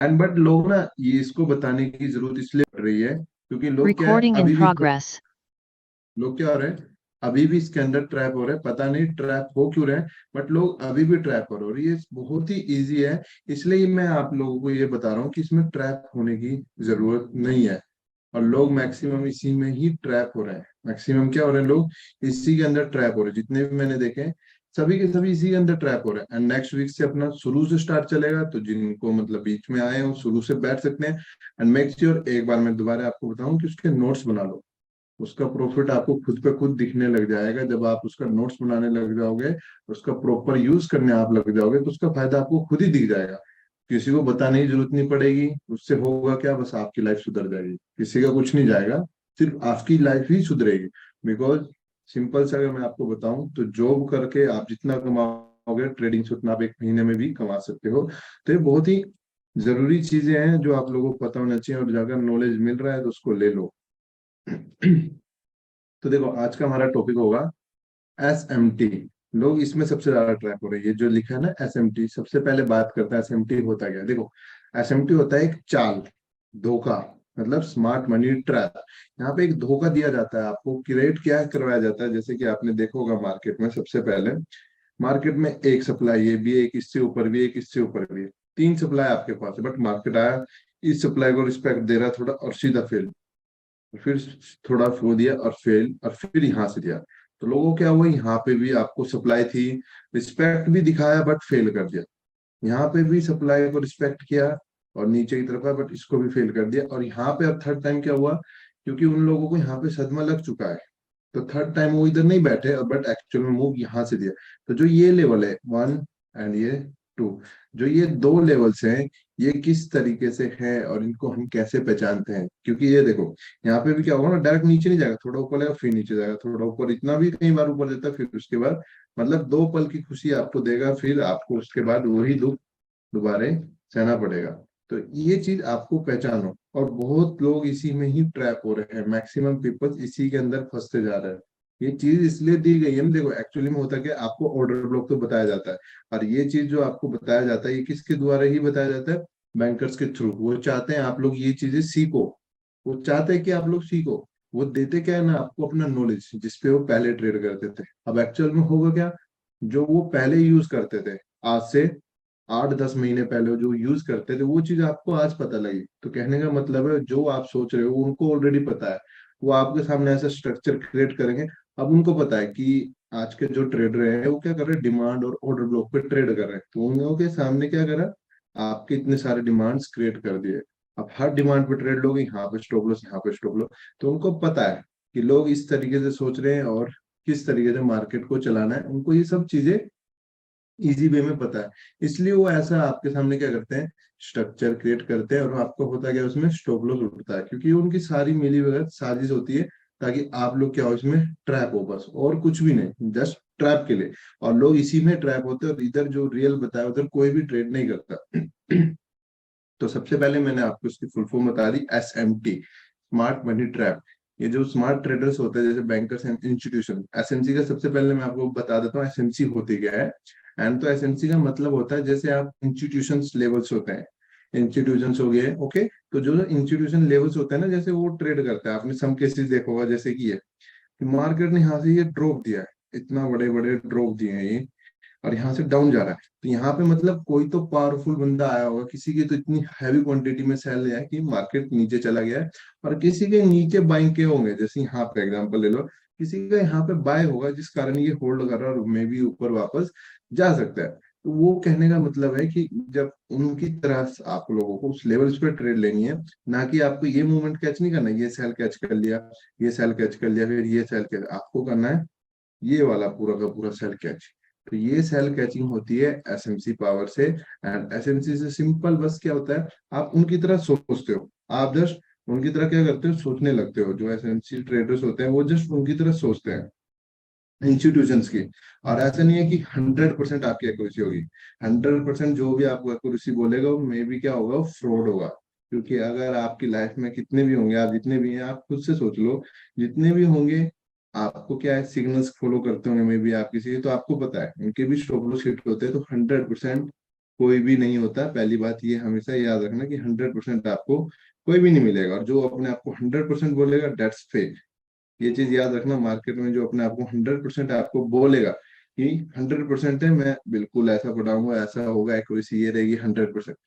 And but लोग ना ये इसको बताने की जरूरत इसलिए पड़ रही है क्योंकि लोग क्या है Recording in अभी भी progress. लोग क्या हो रहे हैं, अभी भी इसके अंदर ट्रैप हो रहे हैं। पता नहीं ट्रैप हो क्यों रहे हैं, बट लोग अभी भी ट्रैप हो रहे हैं। और ये बहुत ही इजी है, इसलिए मैं आप लोगों को ये बता रहा हूँ कि इसमें ट्रैप होने की जरूरत नहीं है। और लोग मैक्सिमम इसी में ही ट्रैप हो रहे हैं। मैक्सिमम क्या हो रहे हैं, लोग इसी के अंदर ट्रैप हो रहे हैं। जितने भी मैंने देखे हैं, सभी के सभी इसी के अंदर ट्रैप हो रहे हैं। एंड नेक्स्ट वीक से अपना शुरू से स्टार्ट चलेगा, तो जिनको मतलब बीच में आए हो शुरू से बैठ सकते हैं। एंड मेक श्योर, एक बार मैं दोबारा आपको बताऊं कि उसके नोट्स बना लो। उसका प्रॉफिट आपको खुद पे खुद दिखने लग जाएगा जब आप उसका नोट्स बनाने लग जाओगे, उसका प्रॉपर यूज करने आप लग जाओगे, तो उसका फायदा आपको खुद ही दिख जाएगा। किसी को बताने की जरूरत नहीं पड़ेगी। उससे होगा क्या, बस आपकी लाइफ सुधर जाएगी, किसी का कुछ नहीं जाएगा, सिर्फ आपकी लाइफ ही सुधरेगी। बिकॉज सिंपल से अगर मैं आपको बताऊं तो जॉब करके आप जितना कमाओगे, ट्रेडिंग से उतना आप एक महीने में भी कमा सकते हो। तो ये बहुत ही जरूरी चीजें हैं जो आप लोगों को पता होना चाहिए, और अगर नॉलेज मिल रहा है तो उसको ले लो। तो देखो, आज का हमारा टॉपिक होगा SMT। लोग इसमें सबसे ज्यादा ट्रैप हो रहे हैं। ये जो लिखा है ना SMT, सबसे पहले बात करता है SMT होता क्या है। देखो, SMT होता है एक चाल, धोखा, मतलब स्मार्ट मनी ट्रैप। यहाँ पे एक धोखा दिया जाता है आपको, क्रिएट क्या करवाया जाता है। जैसे कि आपने देखा होगा मार्केट में, सबसे पहले मार्केट में एक सप्लाई है भी, एक इससे ऊपर भी, एक इससे ऊपर भी, तीन सप्लाई आपके पास है। बट मार्केट आया, इस सप्लाई को रिस्पेक्ट दे रहा थोड़ा, और सीधा फेल, फिर थोड़ा फ्लो दिया और फेल, और फिर यहाँ से दिया। तो लोगों क्या हुआ, यहाँ पे भी आपको सप्लाई थी, रिस्पेक्ट भी दिखाया बट फेल कर दिया। यहाँ पे भी सप्लाई को रिस्पेक्ट किया और नीचे की तरफ है, बट इसको भी फेल कर दिया। और यहाँ पे अब थर्ड टाइम क्या हुआ, क्योंकि उन लोगों को यहाँ पे सदमा लग चुका है, तो थर्ड टाइम वो इधर नहीं बैठे, बट एक्चुअल में मूव यहाँ से दिया। तो जो ये लेवल है 1 एंड ये 2, जो ये दो लेवल्स हैं, ये किस तरीके से हैं और इनको हम कैसे पहचानते हैं। क्योंकि ये देखो, यहाँ पे भी क्या होगा ना, डायरेक्ट नीचे नहीं जाएगा, थोड़ा ऊपर जाएगा फिर नीचे जाएगा, थोड़ा ऊपर, इतना भी कई बार ऊपर जाता है, फिर उसके बाद मतलब 2 पल की खुशी आपको देगा, फिर आपको उसके बाद वही दुख दोबारे सहना पड़ेगा। तो ये चीज आपको पहचानो। और बहुत लोग इसी में ही ट्रैप हो रहे हैं, मैक्सिमम पीपल इसी के अंदर फंसते जा रहे हैं। ये चीज इसलिए दी गई है ना, देखो एक्चुअली में होता है कि आपको ऑर्डर ब्लॉक तो बताया जाता है, और ये चीज जो आपको बताया जाता है, ये किसके द्वारा ही बताया जाता है, बैंकर्स के थ्रू। वो चाहते हैं आप लोग ये चीजें सीखो, वो चाहते हैं कि आप लोग सीखो। वो देते क्या है ना आपको, अपना नॉलेज, जिसपे वो पहले ट्रेड करते थे। अब एक्चुअल में होगा क्या, जो वो पहले यूज करते थे, आज से 8-10 महीने पहले जो यूज करते थे, वो चीज आपको आज पता लगी। तो कहने का मतलब है, जो आप सोच रहे हो उनको ऑलरेडी पता है। वो आपके सामने ऐसा स्ट्रक्चर क्रिएट करेंगे। अब उनको पता है कि आज के जो ट्रेडर हैं वो क्या कर रहे हैं, डिमांड और ऑर्डर ब्लॉक पे ट्रेड कर रहे हैं। तो उन लोगों के सामने क्या करा, आपके इतने सारे डिमांड्स क्रिएट कर दिए। अब हर डिमांड पे ट्रेड लोगे, यहाँ पे स्टॉप लॉस, यहाँ पे स्टॉप लॉस। तो उनको पता है कि लोग इस तरीके से सोच रहे हैं और किस तरीके से मार्केट को चलाना है। उनको ये सब चीजें इजी वे में पता है, इसलिए वो ऐसा आपके सामने क्या करते हैं, स्ट्रक्चर क्रिएट करते हैं। और आपको होता क्या है, उसमें स्टॉप लॉस उठता है, क्योंकि उनकी सारी मिली भगत साजिश होती है ताकि आप लोग क्या हो, इसमें ट्रैप हो, बस और कुछ भी नहीं, जस्ट ट्रैप के लिए। और लोग इसी में ट्रैप होते हैं, और इधर जो रियल बताया उधर कोई भी ट्रेड नहीं करता। तो सबसे पहले मैंने आपको इसकी फुल फॉर्म बता दी, SMT, स्मार्ट मनी ट्रैप। ये जो स्मार्ट ट्रेडर्स होते हैं, जैसे बैंकर्स एंड इंस्टीट्यूशन, SMC का सबसे पहले मैं आपको बता देता हूँ SMC होती क्या है। एंड तो SMC का मतलब होता है, जैसे आप इंस्टीट्यूशन लेवल्स होते हैं, इंस्टीट्यूशन हो गए, ओके। तो जो इंस्टीट्यूशन लेवल्स होते हैं ना, जैसे वो ट्रेड करता है, आपने सम केसेस देखा होगा, जैसे कि ये मार्केट ने यहाँ से ये ड्रॉप दिया है, इतना बड़े बड़े ड्रॉप दिए हैं ये, और यहाँ से डाउन जा रहा है। तो यहाँ पे मतलब कोई तो पावरफुल बंदा आया होगा, किसी की तो इतनी हैवी क्वांटिटी में सेल है कि मार्केट नीचे चला गया है। और किसी के नीचे बाइंग के होंगे, जैसे यहाँ पे एग्जांपल ले लो, किसी का यहाँ पे बाय होगा जिस कारण ये होल्ड कर रहा है, और मे भी ऊपर वापस जा सकता है। तो वो कहने का मतलब है कि जब उनकी तरह से आप लोगों को उस लेवल्स पे ट्रेड लेनी है, ना कि आपको ये मूवमेंट कैच नहीं करना, ये सेल कैच कर लिया, ये सेल कैच कर लिया, फिर ये सेल कैच, आपको करना है ये वाला पूरा का पूरा सेल कैच। तो ये सेल कैचिंग होती है SMC पावर से। एंड SMC से सिंपल बस क्या होता है, आप उनकी तरह सोचते हो, आप जस्ट उनकी तरह क्या करते हो, सोचने लगते हो। जो SMC ट्रेडर्स होते हैं वो जस्ट उनकी तरह सोचते हैं, इंस्टीट्यूशंस की। और ऐसा नहीं है कि 100% आपकी एक्यूरेसी होगी। 100% जो भी आपको एक्यूरेसी बोलेगा वो मे भी क्या होगा, फ्रॉड होगा। क्योंकि अगर आपकी लाइफ में कितने भी होंगे, आप जितने भी हैं, आप खुद से सोच लो, जितने भी होंगे, आपको क्या है, सिग्नल्स फॉलो करते होंगे मे भी आप किसी, तो आपको पता है उनके भी स्टॉप लॉस हिट होते हैं। तो 100% कोई भी नहीं होता। पहली बात ये हमेशा याद रखना कि 100% आपको कोई भी नहीं मिलेगा, और जो अपने आप को 100% बोलेगा डेट्स फेक। ये चीज याद रखना, मार्केट में जो अपने आप को 100% आपको बोलेगा कि 100% है, मैं बिल्कुल ऐसा पढ़ाऊंगा, ऐसा होगा, एक्यूरेसी ये रहेगी 100%,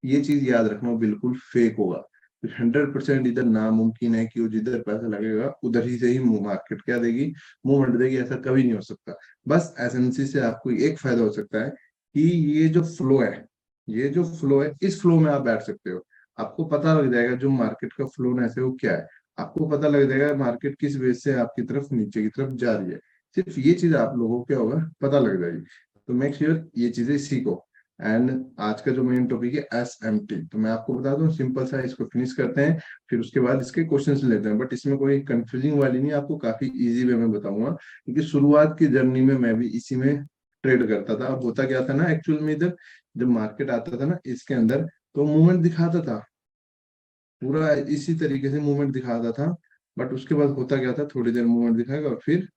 ये चीज याद रखना, बिल्कुल फेक होगा। 100% इधर नामुमकिन है कि वो जिधर पैसा लगेगा उधर ही से ही मार्केट क्या देगी, मूवमेंट देगी, ऐसा कभी नहीं हो सकता। बस एसएमसी से आपको एक फायदा हो सकता है कि ये जो फ्लो है, ये जो फ्लो है, इस फ्लो में आप बैठ सकते हो। आपको पता लग जाएगा जो मार्केट का फ्लो है वो क्या है। आपको पता लग जाएगा मार्केट किस बेस से आपकी तरफ नीचे की तरफ जा रही है। सिर्फ ये चीज आप लोगों को क्या होगा, पता लग जाएगी। तो मेक श्योर ये चीजें सीखो। एंड आज का जो मेन टॉपिक है SMT, तो मैं आपको बता दूं, सिंपल सा इसको फिनिश करते हैं, फिर उसके बाद इसके क्वेश्चंस लेते हैं। बट इसमें कोई कंफ्यूजिंग वाली नहीं, आपको काफी इजी वे में बताऊंगा, क्योंकि शुरुआत की जर्नी में मैं भी इसी में ट्रेड करता था। अब होता क्या था ना, एक्चुअल में इधर जब मार्केट आता था ना इसके अंदर, तो मूवमेंट दिखाता था, पूरा इसी तरीके से मूवमेंट दिखाता था। बट उसके बाद होता क्या था, थोड़ी देर मूवमेंट दिखाएगा और फिर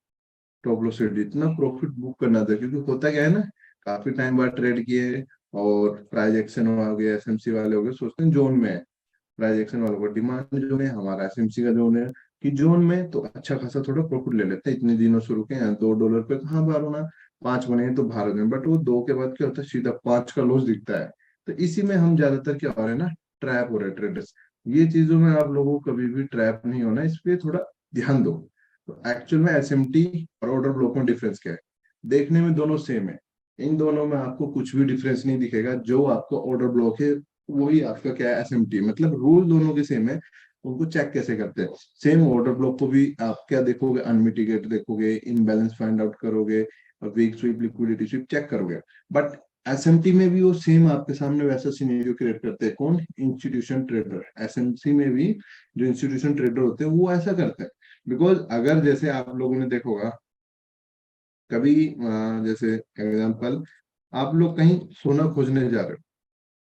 टॉप लॉस से इतना प्रॉफिट बुक करना था, क्योंकि होता क्या है ना, काफी टाइम बाद ट्रेड किए और प्राइस एक्शन हो गया, एसएमसी वाले हो गए सोचते हैं जोन में है, प्राइस एक्शन वालों का डिमांड जोन है, हमारा एसएमसी का जोन है कि जोन में तो अच्छा खासा थोड़ा प्रॉफिट ले लेते हैं। इतने दिनों से रुके हैं, $2 पे कहाँ बाहर होना, 5 बने हैं तो बाहर हो जाए, बट वो 2 के बाद क्या होता है, सीधा 5 का लॉस दिखता है। तो इसी में हम ज्यादातर क्या हो रहे हैं ना, ट्रैप हो रहे हैं ट्रेडर्स। ये चीजों में आप लोगों को कभी भी ट्रैप नहीं होना, इस पे थोड़ा ध्यान दो। तो एक्चुअल में एसएमटी और ऑर्डर ब्लॉक में डिफरेंस क्या है, देखने में दोनों सेम है, इन दोनों में आपको कुछ भी डिफरेंस नहीं दिखेगा। जो आपको ऑर्डर ब्लॉक है वही आपका क्या है एसएमटी, मतलब रूल दोनों के सेम है। उनको चेक कैसे करते हैं, सेम ऑर्डर ब्लॉक को भी आप क्या देखोगे, अनमिटिगेट देखोगे, इनबैलेंस फाइंड आउट करोगे, और weak sweep liquidity sweep check करोगे। बट एसएमटी में भी वो सेम आपके सामने वैसा सिनेरियो क्रिएट करते हैं, कौन, इंस्टीट्यूशन ट्रेडर। एसएमसी में भी जो इंस्टीट्यूशन ट्रेडर होते हैं वो ऐसा करते हैं। बिकॉज अगर जैसे आप लोगों ने देखा होगा कभी, जैसे एग्जांपल, आप लोग कहीं सोना खोजने जा रहे हो,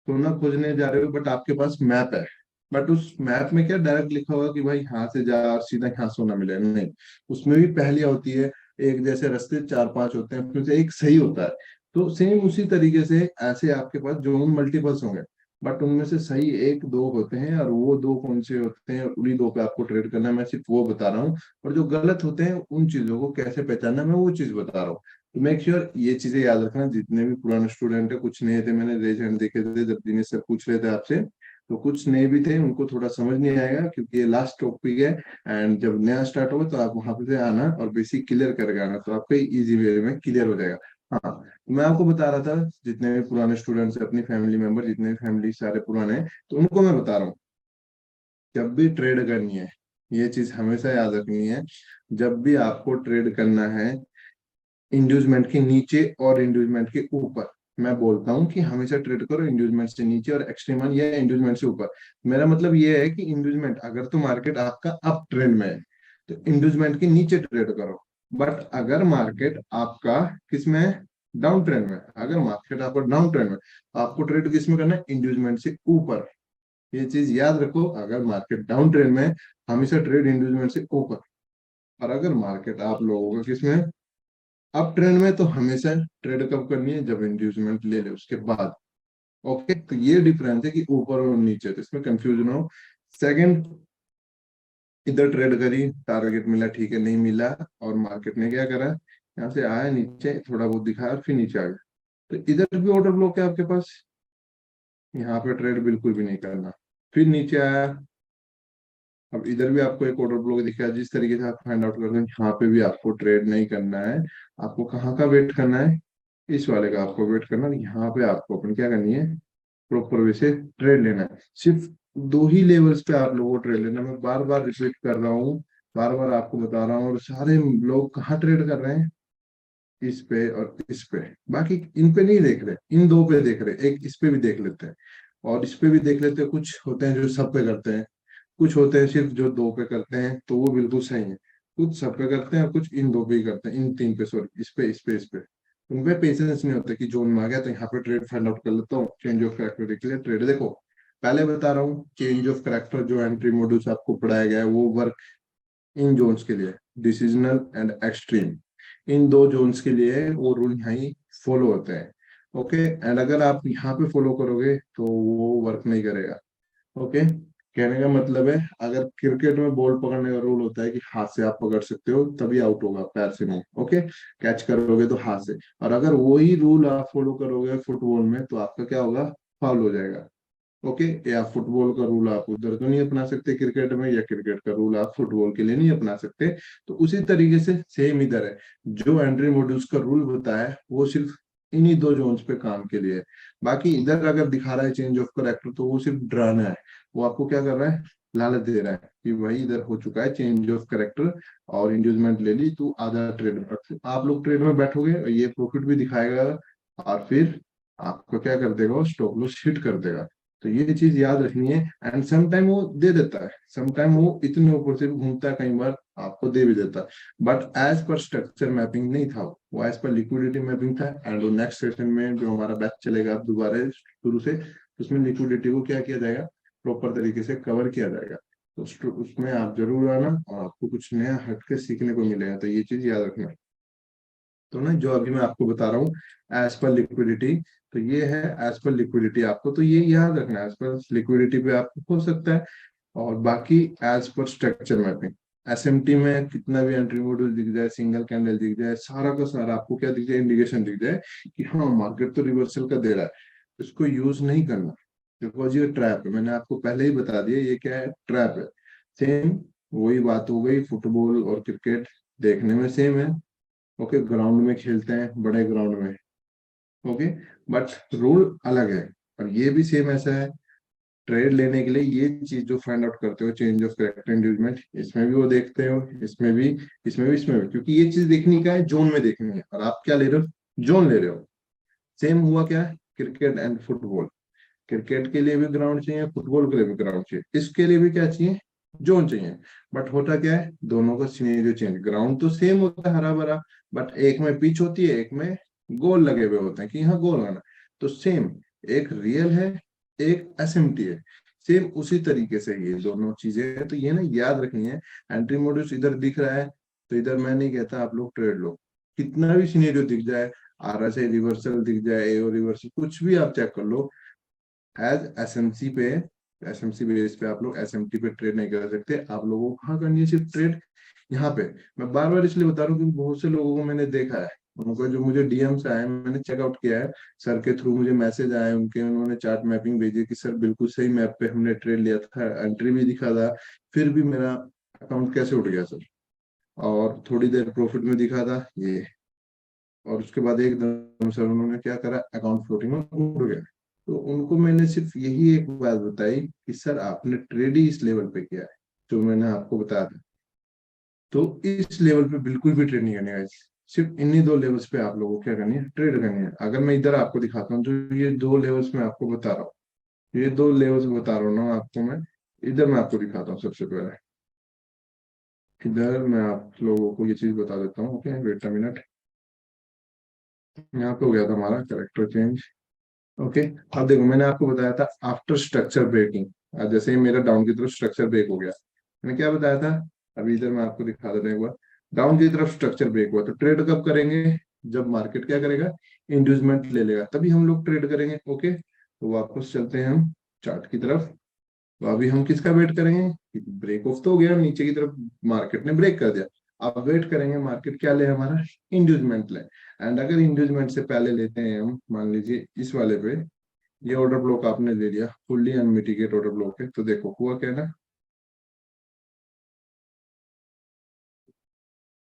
सोना खोजने जा रहे हो, बट आपके पास मैप है, बट उस मैप में क्या डायरेक्ट लिखा होगा कि भाई यहाँ से जा और सीधा यहाँ सोना मिलेगा, नहीं, उसमें भी पहेलियां होती है। एक जैसे रास्ते 4-5 होते हैं, उसमें से एक सही होता है। तो सेम उसी तरीके से ऐसे आपके पास जोन मल्टीपल्स होंगे, बट उनमें से सही 1-2 होते हैं, और वो 2 कौन से होते हैं, उन्हीं 2 पे आपको ट्रेड करना है, मैं सिर्फ वो बता रहा हूँ। और जो गलत होते हैं उन चीजों को कैसे पहचानना, मैं वो चीज बता रहा हूँ। तो मेक श्योर ये चीजें याद रखना, जितने भी पुराने स्टूडेंट है, कुछ नए थे, मैंने रेज हैंड देखे थे जब दिनेश सर पूछ रहे थे आपसे, तो कुछ नए भी थे, उनको थोड़ा समझ नहीं आएगा क्योंकि ये लास्ट टॉपिक है। एंड जब नया स्टार्ट होगा तो आप वहां पे से आना और बेसिक क्लियर करके आना, तो आपका इजी वे में क्लियर हो जाएगा। हाँ, मैं आपको बता रहा था, जितने भी पुराने स्टूडेंट्स अपनी फैमिली मेंबर, जितने भी फैमिली सारे पुराने हैं, तो उनको मैं बता रहा हूँ, जब भी ट्रेड करनी है, ये चीज हमेशा याद रखनी है, जब भी आपको ट्रेड करना है, इंड्यूसमेंट के नीचे और इंड्यूसमेंट के ऊपर, मैं बोलता हूँ कि हमेशा ट्रेड करो इंड्यूसमेंट से नीचे और एक्सट्रीमन या इंड्यूसमेंट से ऊपर। मेरा मतलब ये है कि इंड्यूसमेंट अगर तो मार्केट आपका अप ट्रेंड में है तो इंड्यूसमेंट के नीचे ट्रेड करो। बट अगर मार्केट आपका किस में है, डाउन ट्रेंड में, अगर मार्केट आपका डाउन ट्रेंड में, आपको ट्रेड किस में करना है, इंड्यूसमेंट से ऊपर। ये चीज याद रखो, अगर मार्केट डाउन ट्रेंड में है, हमेशा ट्रेड इंड्यूसमेंट से ऊपर। और अगर मार्केट आप लोगों का किस में है, अप ट्रेंड में, तो हमेशा ट्रेड कब करनी है, जब इंड्यूसमेंट ले ले उसके बाद। ओके, तो ये डिफरेंस है कि ऊपर और नीचे, तो इसमें कंफ्यूजन हो। सेकंड, इधर ट्रेड करी, टारगेट मिला, ठीक है, नहीं मिला, और मार्केट ने क्या करा, यहाँ से आया नीचे, थोड़ा बहुत दिखाया और फिर नीचे आ गया, तो इधर भी ऑर्डर ब्लॉक है आपके पास, यहाँ पे ट्रेड बिल्कुल भी नहीं करना। फिर नीचे आया, अब इधर भी आपको एक ऑर्डर ब्लॉक दिखा, जिस तरीके से आप फाइंड आउट करते हैं, यहाँ पे भी आपको ट्रेड नहीं करना है। आपको कहाँ का वेट करना है, इस वाले का आपको वेट करना है। यहाँ पे आपको अपन क्या करनी है, प्रॉपर वे से ट्रेड लेना है। सिर्फ 2 ही लेवल्स पे आप लोगों को ट्रेड लेना है, मैं बार बार रिपीट कर रहा हूँ, बार बार आपको बता रहा हूँ। और सारे लोग कहाँ ट्रेड कर रहे हैं, इस पे और इस पे, बाकी इन पे नहीं देख रहे, इन 2 पे देख रहे, एक इस पे भी देख लेते हैं और इस पे भी देख लेते हैं। कुछ होते हैं जो सब पे करते हैं, कुछ होते हैं सिर्फ जो 2 पे करते हैं, तो वो बिल्कुल सही है। कुछ सब पे करते हैं और कुछ इन 2 पे ही करते हैं, इन 3 पे, सॉरी, इस पे, इस पे, इस पे। उनपे पेशेंस नहीं होता कि जोन में आ गया तो यहाँ पे ट्रेड फाइंड आउट कर लेता हूँ, चेंज ऑफ कैरेक्टर के लिए ट्रेड। देखो, पहले बता रहा हूँ, चेंज ऑफ कैरेक्टर जो एंट्री मॉड्यूल्स आपको पढ़ाया गया है वो वर्क इन जोन्स के लिए, डिसीजनल एंड एक्सट्रीम, इन 2 जोन्स के लिए वो रूल यहाँ ही फॉलो होते हैं। ओके, एंड अगर आप यहाँ पे फॉलो करोगे तो वो वर्क नहीं करेगा। ओके, कहने का मतलब है, अगर क्रिकेट में बॉल पकड़ने का रूल होता है कि हाथ से आप पकड़ सकते हो तभी आउट होगा, पैर से नहीं। ओके, कैच करोगे तो हाथ से, और अगर वही रूल आप फॉलो करोगे फुटबॉल में तो आपका क्या होगा, फाउल हो जाएगा। ओके, या फुटबॉल का रूल आप उधर तो नहीं अपना सकते क्रिकेट में, या क्रिकेट का रूल आप फुटबॉल के लिए नहीं अपना सकते। तो उसी तरीके से सेम इधर है, जो एंट्री मॉड्यूल्स का रूल होता है वो सिर्फ इन्हीं दो जोन्स पे काम के लिए है। बाकी इधर अगर दिखा रहा है चेंज ऑफ करेक्टर तो वो सिर्फ डराना है, वो आपको क्या कर रहा है, लालच दे रहा है कि भाई इधर हो चुका है चेंज ऑफ करेक्टर और इंड्यूसमेंट ले ली, तू आधा ट्रेड में, आप लोग ट्रेड में बैठोगे और ये प्रॉफिट भी दिखाएगा, और फिर आपको क्या कर देगा, स्टॉप लॉस हिट कर देगा। तो ये चीज याद रखनी है। एंड सम टाइम वो दे देता है, सम टाइम वो इतने ऊपर से भी घूमता है, कई बार आपको दे भी देता है, बट एज पर स्ट्रक्चर मैपिंग नहीं था, वो एज पर लिक्विडिटी मैपिंग था। एंड वो नेक्स्ट सेशन में जो हमारा बैच चलेगा अब दोबारा शुरू से, उसमें लिक्विडिटी को क्या किया जाएगा, प्रॉपर तरीके से कवर किया जाएगा। तो उसमें आप जरूर आना और आपको कुछ नया हटके सीखने को मिलेगा, तो ये चीज याद रखना। तो ना जो अभी मैं आपको बता रहा हूँ एज पर लिक्विडिटी, तो ये है एज पर लिक्विडिटी, आपको तो ये याद रखना है, एज पर लिक्विडिटी पे आपको हो सकता है। और बाकी एज पर स्ट्रक्चर मैपिंग, एसएमटी में कितना भी एंट्री मॉड्यूल दिख जाए, सिंगल कैंडल दिख जाए, सारा का सारा आपको क्या दिख जाए, इंडिकेशन दिख जाए कि हाँ मार्केट तो रिवर्सल का दे रहा है, इसको यूज नहीं करना, बिकॉज ये ट्रैप है। मैंने आपको पहले ही बता दिया ये क्या है, ट्रैप है। सेम वही बात हो गई, फुटबॉल और क्रिकेट देखने में सेम है। ओके, ग्राउंड में खेलते हैं, बड़े ग्राउंड में। ओके, बट रूल अलग है। और ये भी सेम ऐसा है, ट्रेड लेने के लिए ये चीज जो फाइंड आउट करते हो, चेंज ऑफ कैरेक्टर इंड्यूसमेंट, इसमें भी वो देखते हो, इसमें भी, इसमें भी, इसमें भी, क्योंकि ये चीज देखने का है, जोन में देखनी है, और आप क्या ले रहे हो, जोन ले रहे हो। सेम हुआ क्या है, क्रिकेट एंड फुटबॉल, क्रिकेट के लिए भी ग्राउंड चाहिए, फुटबॉल के लिए भी ग्राउंड चाहिए, इसके लिए भी क्या चाहिए, जोन चाहिए। बट होता क्या है, दोनों का सिनेरियो चेंज, ग्राउंड तो सेम होता है हरा भरा, बट एक में पिच होती है, एक में गोल लगे हुए होते हैं कि यहाँ गोल आना। तो सेम, एक रियल है, एक एसएमटी है, सेम उसी तरीके से ये दोनों चीजें हैं, तो ये ना याद रखनी है। एंट्री मॉड्यूल्स इधर दिख रहा है, तो इधर मैं नहीं कहता आप लोग ट्रेड लो, कितना भी सिनेरियो दिख जाए, आर एस आई रिवर्सल दिख जाए, एओ रिवर्सल, कुछ भी आप चेक कर लो, एज एसएमसी पे, एसएमसी बेस पे आप लोग एसएमटी पे ट्रेड नहीं कर सकते। आप लोगों को कहाँ करनी है सिर्फ ट्रेड, यहाँ पे। मैं बार बार इसलिए बता रहा हूँ क्योंकि बहुत से लोगों को मैंने देखा है, उनको जो मुझे डीएम्स आए, मैंने चेकआउट किया है, सर के थ्रू मुझे मैसेज आए उनके, उन्होंने चार्ट मैपिंग भेजी कि सर बिल्कुल सही मैप पे हमने ट्रेड लिया था, एंट्री भी दिखा था, फिर भी मेरा अकाउंट कैसे उठ गया सर, और थोड़ी देर प्रॉफिट में दिखा था ये, और उसके बाद एकदम सर उन्होंने क्या करा, अकाउंट फ्लोटिंग में उड़ गया। तो उनको मैंने सिर्फ यही एक बात बताई कि सर आपने ट्रेड ही इस लेवल पे किया है जो मैंने आपको बताया था, तो इस लेवल पे बिल्कुल भी ट्रेड नहीं करनी है। सिर्फ इन्हीं दो लेवल्स पे आप लोगों को क्या करनी है, ट्रेड करनी है। अगर मैं इधर आपको दिखाता हूँ, जो ये दो लेवल्स मैं आपको बता रहा हूँ, ये दो लेवल्स बता रहा हूँ ना आपको मैं, इधर मैं आपको दिखाता हूँ सबसे पहले। इधर मैं आप लोगों को ये चीज बता देता हूँ। ओके, वेट अ मिनट, यहाँ पे हो गया था हमारा करेक्टर चेंज। ओके, अब देखो मैंने आपको बताया था आफ्टर स्ट्रक्चर ब्रेकिंग, जैसे ही मेरा डाउन की तरफ स्ट्रक्चर ब्रेक हो गया, मैंने क्या बताया था, अभी इधर मैं आपको दिखा देता हूं एक बार। डाउन की तरफ स्ट्रक्चर ब्रेक हुआ तो ट्रेड कब करेंगे, जब मार्केट क्या करेगा, इंड्यूसमेंट ले लेगा, तभी हम लोग ट्रेड करेंगे। ओके, तो वापस चलते हैं हम चार्ट की तरफ। तो अभी हम किसका वेट करेंगे, ब्रेक ऑफ तो हो गया नीचे की तरफ, मार्केट ने ब्रेक कर दिया, अब वेट करेंगे मार्केट क्या ले हमारा, इंड्यूसमेंट ले। एंड अगर इंड्यूसमेंट से पहले लेते हैं हम, मान लीजिए इस वाले पे, ये ऑर्डर ब्लॉक आपने ले लिया, फुल्ली अनमिटिगेट ऑर्डर ब्लॉक है, तो देखो हुआ क्या ना,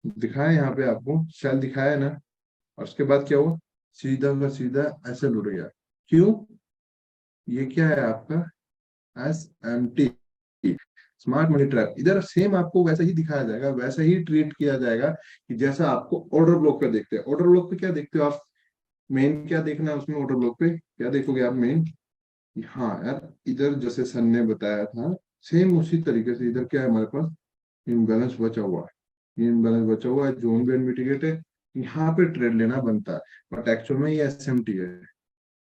दिखाया यहाँ पे आपको सेल दिखाया है ना, और उसके बाद क्या हुआ, सीधा का सीधा ऐसे लुट गया। क्यों, ये क्या है आपका, S M T, smart money trap. इधर सेम आपको वैसा ही दिखाया जाएगा, वैसा ही ट्रीट किया जाएगा कि जैसा आपको ऑर्डर ब्लॉक पे देखते हैं। ऑर्डर ब्लॉक पे क्या देखते हो आप, मेन क्या देखना है उसमें, ऑर्डर ब्लॉक पे क्या देखोगे आप, मेन, हाँ यार, इधर जैसे सन ने बताया था, सेम उसी तरीके से इधर क्या है हमारे पास, इम्बैलेंस बचा हुआ है, ये इम्बैलेंस बचा हुआ है, जोन भी मिटिगेट है, यहाँ पे ट्रेड लेना बनता है, बट एक्चुअल में ये एसएमटी है।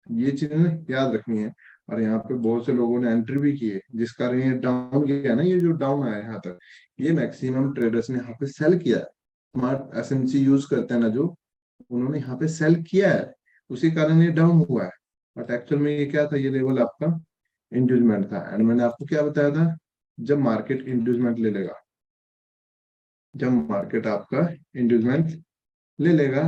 ये चीजें ना याद रखनी है। और यहाँ पे बहुत से लोगों ने एंट्री भी की है, जिस कारण ये डाउन गया ना, ये जो डाउन आया है यहाँ तक, ये मैक्सिमम ट्रेडर्स ने यहाँ पे सेल किया है, स्मार्ट एसएमसी यूज करते हैं ना जो, उन्होंने यहाँ पे सेल किया है। उसी कारण ये डाउन हुआ है। बट एक्चुअल में ये क्या था, ये लेवल आपका इंड्यूसमेंट था। एंड मैंने आपको क्या बताया था, जब मार्केट इंड्यूसमेंट ले लेगा, जब मार्केट आपका इंड्यूसमेंट ले लेगा,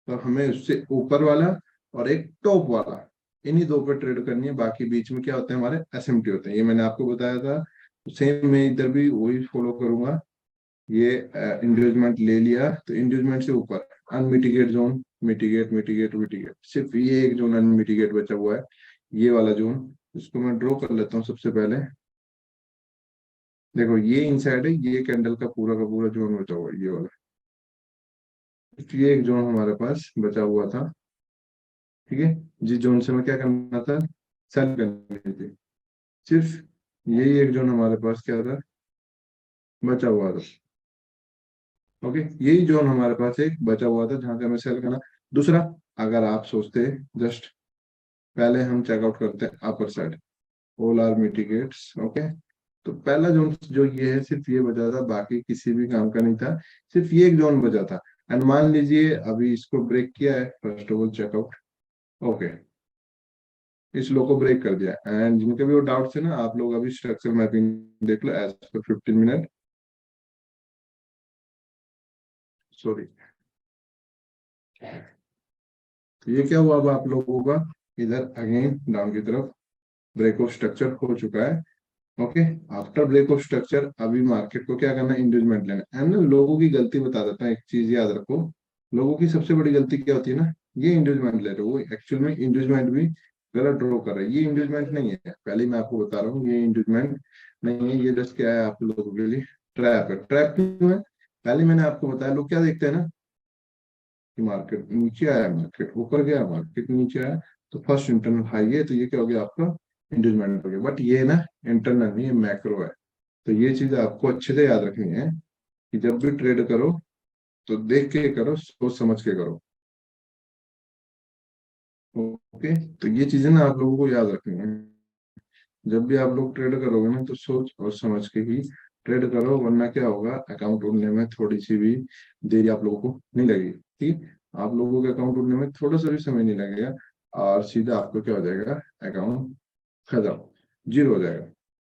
तो हमें उससे ऊपर वाला और एक टॉप वाला, इन्हीं दो पे ट्रेड करनी है। बाकी बीच में क्या होते हैं, हमारे एसएमटी होते हैं। ये मैंने आपको बताया था, सेम मैं इधर भी वही फॉलो करूंगा। ये इंड्यूसमेंट ले लिया तो इंड्यूसमेंट से ऊपर unmitigate zone, mitigate mitigate mitigate, सिर्फ ये एक जोन अनमिटिगेट बचा हुआ है, ये वाला जोन। इसको मैं ड्रॉ कर लेता हूँ सबसे पहले। देखो ये इनसाइड है, ये कैंडल का पूरा जोन बचा हुआ है, ये वाला। तो ये एक जोन हमारे पास बचा हुआ था, ठीक है। जिस जोन से मैं क्या करना था, सेल करनी थी। सिर्फ यही एक जोन हमारे पास क्या था, बचा हुआ था। ओके, यही जोन हमारे पास एक बचा हुआ था जहां से हमें सेल करना। दूसरा, अगर आप सोचते, जस्ट पहले हम चेकआउट करते हैं upper side, all are mitigates. Okay, तो पहला जोन जो ये है, सिर्फ ये बचा था, बाकी किसी भी काम का नहीं था, सिर्फ ये एक जोन बचा था। एंड मान लीजिए अभी इसको ब्रेक किया है, first of all checkout. Okay, इस लो को ब्रेक कर दिया। एंड जिनके भी वो डाउट्स है ना, आप लोग अभी स्ट्रक्चर मैपिंग देख लो एज पर 15 मिनट। सॉरी, तो ये क्या हुआ अब आप लोगों का, इधर अगेन डाउन की तरफ ब्रेक ऑफ स्ट्रक्चर हो चुका है। Okay, after break of structure अभी मार्केट को क्या करना है, इंड्यूसमेंट लेना है। एंड लोगों की गलती बता देता हूँ, एक चीज याद रखो, लोगों की सबसे बड़ी गलती क्या होती है ना, ये इंड्यूसमेंट ले रहे हो, वो एक्चुअल में इंड्यूसमेंट भी गलत ड्रॉ कर रहा है। ये इंड्यूसमेंट नहीं है, पहले मैं आपको बता रहा हूँ, ये इंड्यूसमेंट नहीं है। ये जस्ट क्या है आप लोगों के लिए, ट्रैप है। ट्रैप क्यों है, पहले मैंने आपको बताया, लोग क्या देखते हैं ना कि मार्केट नीचे आया, मार्केट ऊपर गया, मार्केट नीचे आया, तो फर्स्ट इंटरनल हाई है, तो ये क्या हो गया आपका, इंड्यूसमेंट हो गया। बट ये ना इंटरनल नहीं, ये मैक्रो है। तो ये चीज आपको अच्छे से याद रखनी है कि जब भी ट्रेड करो तो देख के करो, सोच समझ के करो। ओके, तो ये चीजें ना आप लोगों को याद रखनी है। जब भी आप लोग ट्रेड करोगे ना, तो सोच और समझ के ही ट्रेड करो, वरना क्या होगा, अकाउंट उड़ने में थोड़ी सी भी देरी आप लोगों को नहीं लगेगी। ठीक, आप लोगों के अकाउंट उड़ने में थोड़ा सा भी समय नहीं लगेगा, और सीधा आपको क्या हो जाएगा, अकाउंट खत्म, जीरो हो जाएगा,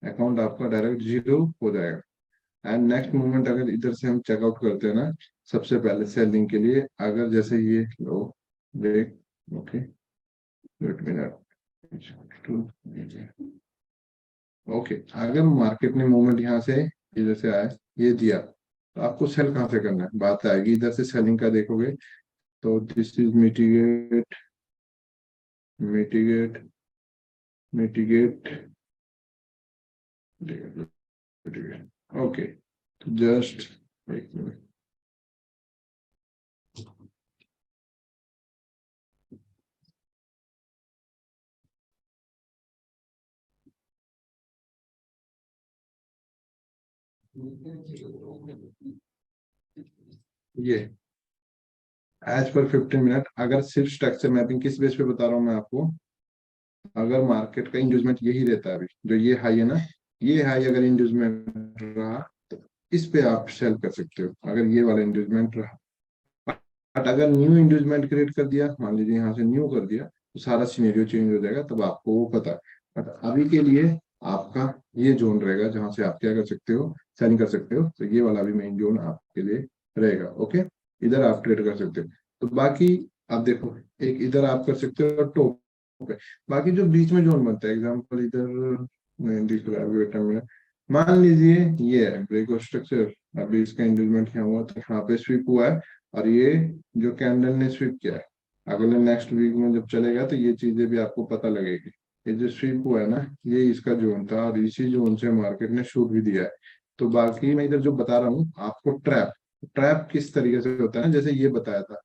अकाउंट आपका डायरेक्ट जीरो हो जाएगा। एंड नेक्स्ट मूवमेंट अगर इधर से हम चेकआउट करते हैं ना, सबसे पहले सेलिंग के लिए, अगर जैसे ये low break, okay, wait minute, okay, अगर मार्केट ने मूवमेंट यहाँ से इधर से आया, ये दिया, तो आपको सेल कहाँ से करना है, बात आएगी इधर से सेलिंग का देखोगे। तो this is mitigate mitigate mitigate mitigate. Okay, तो जस्ट एक मिनट, ये एज पर 15 मिनट, अगर सिर्फ स्ट्रक्चर मैपिंग किस बेस पे बता रहा हूँ मैं आपको, अगर मार्केट का इंड्यूसमेंट यही रहता है अभी, जो ये हाई है ना, ये हाई अगर इंड्यूसमेंट रहा, तो इस पे आप सेल कर सकते हो, अगर ये वाला इंड्यूसमेंट रहा। बट अगर न्यू इंड्यूसमेंट क्रिएट कर दिया, मान लीजिए यहाँ से न्यू कर दिया, तो सारा सिनेरियो चेंज हो जाएगा, तब आपको वो पता है। बट अभी के लिए आपका ये जोन रहेगा जहां से आप क्या कर सकते हो, सेलिंग कर सकते हो। तो ये वाला भी मेन जोन आपके लिए रहेगा। ओके, इधर आप ट्रेड कर सकते हो। तो बाकी आप देखो, एक इधर आप कर सकते हो टॉप पे, बाकी जो बीच में जोन बनता है, एग्जांपल इधर नहीं दिख रहा है, वेट अ मिनट, मान लीजिए ये है ब्रेक ऑफ स्ट्रक्चर, अभी इसका इंड्यूसमेंट क्या हुआ, तो यहाँ पे स्विप हुआ है, और ये जो कैंडल ने स्विप किया है, अगले नेक्स्ट वीक में जब चलेगा तो ये चीजें भी आपको पता लगेगी। ये जो स्विप हुआ है ना, ये इसका जोन था, और इसी जोन से मार्केट ने शूट भी दिया है। तो बाकी मैं इधर जो बता रहा हूँ आपको, ट्रैप, ट्रैप किस तरीके से होता है ना, जैसे ये बताया था।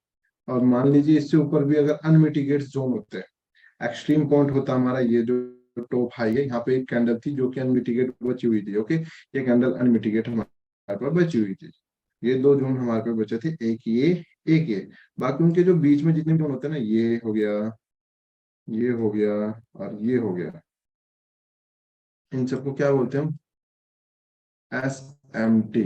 और मान लीजिए इससे ऊपर भी अगर अनमिटिगेट जोन होते हैं, एक्सट्रीम पॉइंट होता हमारा ये जो टॉप हाई है, यहाँ पे एक कैंडल थी जो कि अनमिटिगेट बची हुई थी। ओके, ये कैंडल अनमिटिगेट हमारे पास बची हुई थी। ये दो जोन हमारे पे बचे थे, एक ये, एक ये। बाकी उनके जो बीच में जितने जोन होते हैं ना, ये हो गया, ये हो गया, और ये हो गया, इन सबको क्या बोलते हैं हम, एस एम टी।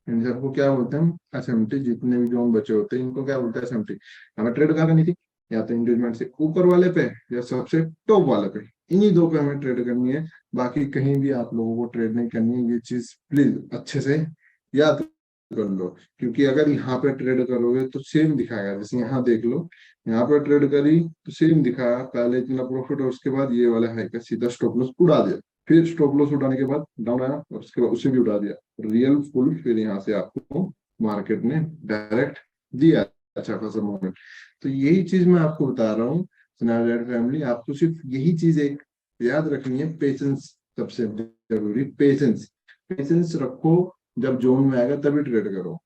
इन सबको क्या बोलते हैं हम, एस एम टी। जितने भी जोन बचे होते हैं इनको क्या बोलते हैं, एस एम टी। हमें ट्रेड कहाँ करनी थी, या तो इंगेजमेंट से ऊपर वाले पे या सबसे टॉप वाले पे, इन्हीं दो पे हमें ट्रेड करनी है। बाकी कहीं भी आप लोगों को ट्रेड नहीं करनी है, ये चीज प्लीज अच्छे से याद कर लो। क्योंकि अगर यहाँ पे ट्रेड करोगे तो सेम दिखाएगा, जैसे यहाँ देख लो, यहाँ पे ट्रेड करी तो सेम दिखाया, पहले इतना प्रॉफिट और उसके बाद ये वाला हाई का सीधा स्टॉप लॉस उड़ा दिया, फिर स्टॉप लॉस उठाने के बाद डाउन आया और उसके बाद उसे भी उड़ा दिया, रियल फुल फिर यहाँ से आपको मार्केट ने डायरेक्ट दिया अच्छा खासा मूवमेंट। तो यही चीज मैं आपको बता रहा हूँ सिनारियो फैमिली, आपको सिर्फ यही चीज एक याद रखनी है, पेशेंस सबसे जरूरी, पेशेंस, पेशेंस रखो। जब जोन में आएगा तभी ट्रेड करो।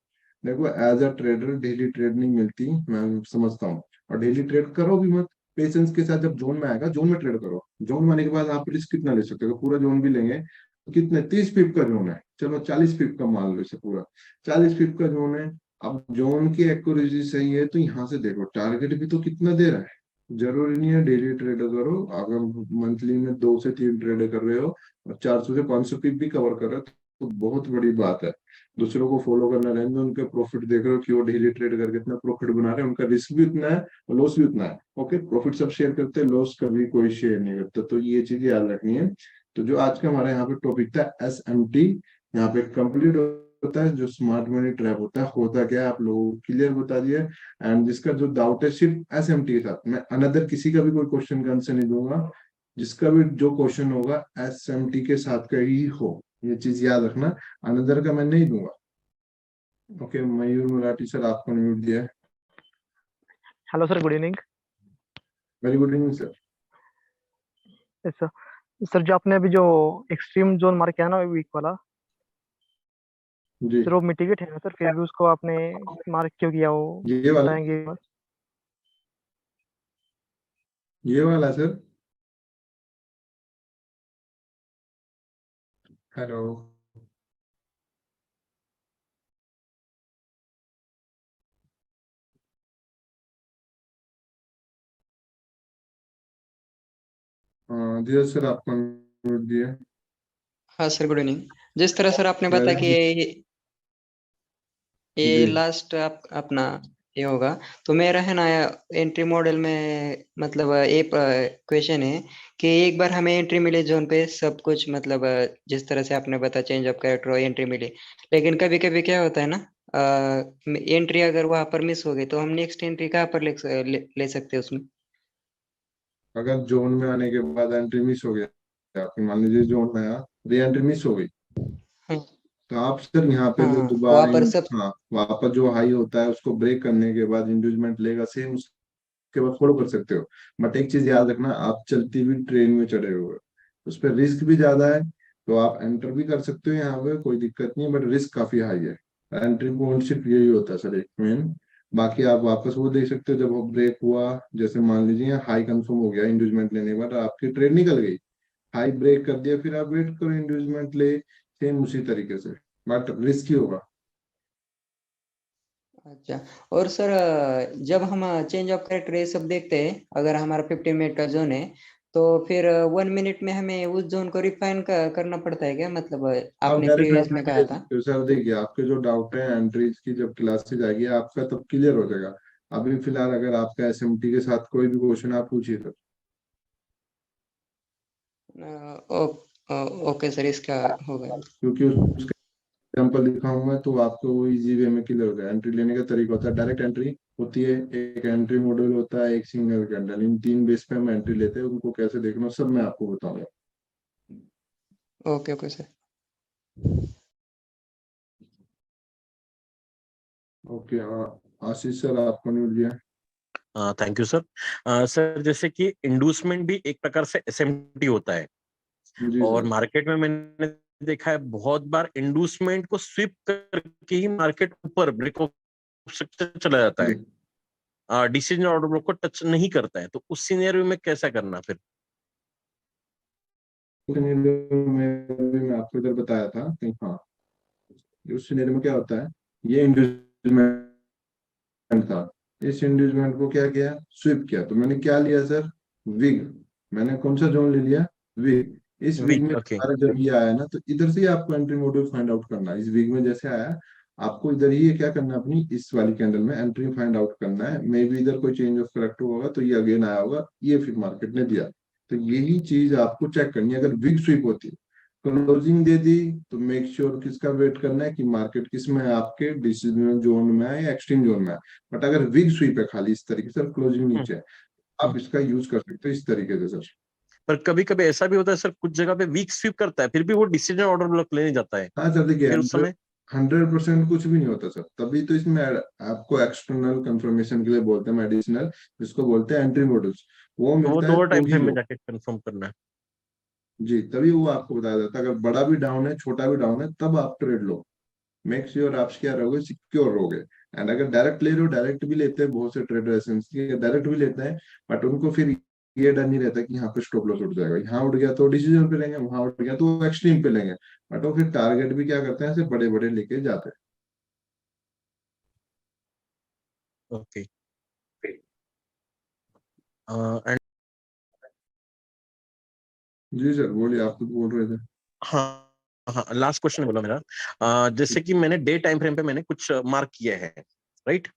देखो as a trader daily trade नहीं मिलती, मैं समझता हूँ, और डेली ट्रेड करो भी मत, पेशेंस के साथ जब जोन में आएगा जोन में ट्रेड करो। जोन में आने के बाद आप रिस्क कितना ले सकते हो, पूरा जोन भी लेंगे तो कितने, 30 पिप का जोन है, चलो 40 पिप का मान लो इसे, पूरा 40 पिप का जोन है। अब जोन की एक्यूरेसी सही है तो यहाँ से देखो टारगेट भी तो कितना दे रहा है। जरूरी नहीं है डेली ट्रेड करो, अगर मंथली में 2 से 3 ट्रेड कर रहे हो और 400 से 500 पिप भी कवर कर रहे हो तो बहुत बड़ी बात है। दूसरों को फॉलो करना रहने दो, उनके प्रॉफिट देख रहे हो कि वो डेली ट्रेड करके इतना प्रॉफिट बना रहे हैं, उनका रिस्क भी उतना है और लॉस भी उतना है। ओके, प्रॉफिट सब शेयर करते हैं, लॉस कभी कोई शेयर नहीं करता, तो ये चीज याद रखनी है। तो जो आज का हमारे यहाँ पे टॉपिक था SMT, यहाँ पे कंप्लीट होता है। जो स्मार्ट मनी ट्रैप होता क्या है आप लोगों को क्लियर बता दिया। एंड जिसका जो डाउट है सिर्फ SMT के साथ, मैं अनदर किसी का भी कोई क्वेश्चन का आंसर नहीं दूंगा, जिसका भी जो क्वेश्चन होगा SMT के साथ का ही हो, ये चीज याद रखना, अनदर का मैं नहीं दूंगा। ओके, मयूर मराठी सर आपको म्यूट दिया है। Hello sir, good evening. Very good evening sir. Sir, sir जो आपने अभी जो एक्सट्रीम जोन मार्क किया ना वीक वाला, जी, सर वो मिटिगेट है ना सर, फिर भी उसको आपने मार्क क्यों किया वो ये वाला, बताएंगे बस? ये वाला सर। हेलो, धीरज सर आपको म्यूट दिया। हाँ सर, गुड इवनिंग। जिस तरह सर आपने बताया कि वेरी ये जी, लास्ट अपना ये होगा, तो मेरा है ना एंट्री मॉडल में मतलब एक क्वेश्चन है कि एक बार हमें एंट्री मिले जोन पे सब कुछ मतलब जिस तरह से आपने बताया चेंज ऑफ कैरेक्टर और एंट्री मिली, लेकिन कभी कभी क्या होता है ना, एंट्री अगर वहां पर मिस हो गई तो हम नेक्स्ट एंट्री कहाँ पर ले सकते हैं उसमें? अगर जोन में आने के बाद एंट्री मिस हो गया, आपकी मान लीजिए जोन में आया, री एंट्री मिस हो गई, हाँ तो आप सर यहाँ पे हाँ जो हाँ, वहां दोबारा पर सब। हाँ, वापस जो हाई होता है उसको ब्रेक करने के बाद इंड्यूसमेंट लेगा सेम, उसके बाद फॉलो कर सकते हो। बट एक चीज याद रखना, आप चलती हुई ट्रेन में चढ़े हुए हो, उस पर रिस्क भी ज्यादा है। तो आप एंटर भी कर सकते हो यहाँ पे, कोई दिक्कत नहीं है, बट रिस्क काफी हाई है। एंट्री पॉइंट सिर्फ यही होता है सर एक मेन। बाकी आप वापस वो देख सकते हो, जब वो ब्रेक हुआ, जैसे मान लीजिए हाई कंफर्म हो गया इंड्यूसमेंट लेने के बाद, आपकी ट्रेड निकल गई, हाई ब्रेक कर दिया, फिर आप वेट करो इंड्यूसमेंट ले, सेम उसी तरीके से, बट रिस्क ही होगा। अच्छा, और सर जब हम चेंज ऑफ कैरेक्टर ये सब देखते हैं, अगर हमारा 15 मिनट का जोन है तो फिर 1 मिनट में हमें उस जोन को रिफाइन करना पड़ता है क्या? मतलब आप आपने डायरेक्ट प्रीवियस एंट्री में भी कहा ले था। सकते हो सर, देखिए आपके जो डाउट है एंट्रीज की जब क्लासेज आएगी आपका तब क्लियर हो जाएगा। अभी फिलहाल अगर आपका SMT के साथ कोई भी क्वेश्चन आप पूछिए तो। अ, ओ, ओके सर, इसका होगा। क्योंकि उसका एग्जाम्पल दिखाऊंगा तो आपको वो इजी वे में क्लियर हो जाएगा। एंट्री लेने का तरीका होता है, डायरेक्ट एंट्री होती है, एक एंट्री मॉड्यूल होता है, एक सिंगल कैंडल, इन 3 बेस पे हम एंट्री लेते हैं, उनको कैसे देखना सब मैं आपको बताऊंगा। Okay okay sir. ओके, आशीष सर आपको न्यूज दिया। Thank you sir. सर जैसे कि इंडूसमेंट भी एक प्रकार से एसएमटी होता है, जी और सर। मार्केट में मैंने देखा है बहुत बार इंडूसमेंट को स्विप करके ही मार्केट ऊपर ब्रेक स्ट्रक्चर चला जाता जी, है, डिसीजन ऑर्डर ब्लॉक को टच नहीं करता है, तो उस सिनेरियो में कैसा करना फिर? उस सिनेरियो में भी मैं आपको इधर बताया था कहीं, हाँ, उस सिनेरियो में क्या होता है, ये इंड्यूसमेंट था, इस इंड्यूसमेंट को क्या किया, स्विप किया, तो मैंने क्या लिया सर, विग, मैंने कौन सा जोन ले लिया, विग। इस विग वीक, में ओके। हमारा जब ये आया ना, तो इधर से ही आपको एंट्री मॉड्यूल फाइंड आउट करना है। इस विग में जैसे आया आपको इधर ही ये क्या करना है, अपनी इस वाली कैंडल में एंट्री फाइंड आउट करना है। मे बी इधर कोई चेंज ऑफ करेक्टिव होगा तो ये अगेन आया होगा, ये फिर मार्केट ने दिया। तो यही चीज आपको चेक करनी है। अगर बिग स्वीप होती है, क्लोजिंग दे दी, तो मेक श्योर किसका वेट करना है कि मार्केट किस में है, आपके डिसीजन जोन में है या एक्सट्रीम जोन में है। बट अगर बिग स्वीप है खाली इस तरीके से, क्लोजिंग नीचे है, आप इसका यूज कर सकते हो इस तरीके से सर। पर कभी कभी ऐसा भी होता है सर, कुछ जगह पे वीक स्वीप करता है फिर भी वो डिसीजन ऑर्डर ब्लॉक लेने जाता है, हाँ सर, देखिए फिर उस समय 100% कुछ भी नहीं होता सर। तभी तो इसमें आपको एक्सटर्नल कंफर्मेशन के लिए बोलते हैं, मेडिसिनल, जिसको बोलते हैं एंट्री मॉडल्स, वो तो वो मिलता है लोअर तो टाइम ही फ्रेम में लो। जाके कंफर्म करना है। जी, तभी वो आपको बताया जाता है। अगर बड़ा भी डाउन है, छोटा भी डाउन है, तब आप ट्रेड लो। मेक श्योर आप क्या रहोगे, सिक्योर रहोगे। एंड अगर डायरेक्ट ले रहे हो, डायरेक्ट भी लेते हैं बहुत से ट्रेडर ऐसे, डायरेक्ट भी लेते हैं, बट उनको फिर ये डर नहीं रहता कि यहाँ पे स्टॉप लॉस उठ जाएगा, यहाँ उठ गया तो डिसीजन पे लेंगे, वहां उठ गया तो एक्सट्रीम पे लेंगे। बट वो फिर टारगेट भी क्या करते हैं, ऐसे बड़े बड़े लेके जाते हैं। ओके। एंड जी सर, बोलिए, आप कुछ बोल रहे थे। हाँ हाँ, लास्ट क्वेश्चन बोला मेरा। जैसे कि मैंने डे टाइम फ्रेम पे मैंने कुछ मार्क किया है, राइट।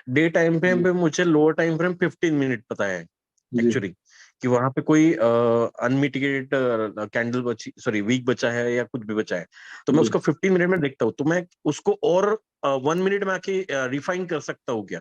डे टाइम फ्रेम जी पे मुझे लोअर टाइम फ्रेम 15 मिनट पता है जी एक्चुअली, कि वहां पे कोई अनमिटिगेटेड कैंडल बची, सॉरी वीक बचा है या कुछ भी बचा है, तो मैं जी। उसको 15 मिनट में देखता हूँ। तो मैं उसको और 1 मिनट में आके रिफाइन कर सकता हूँ क्या?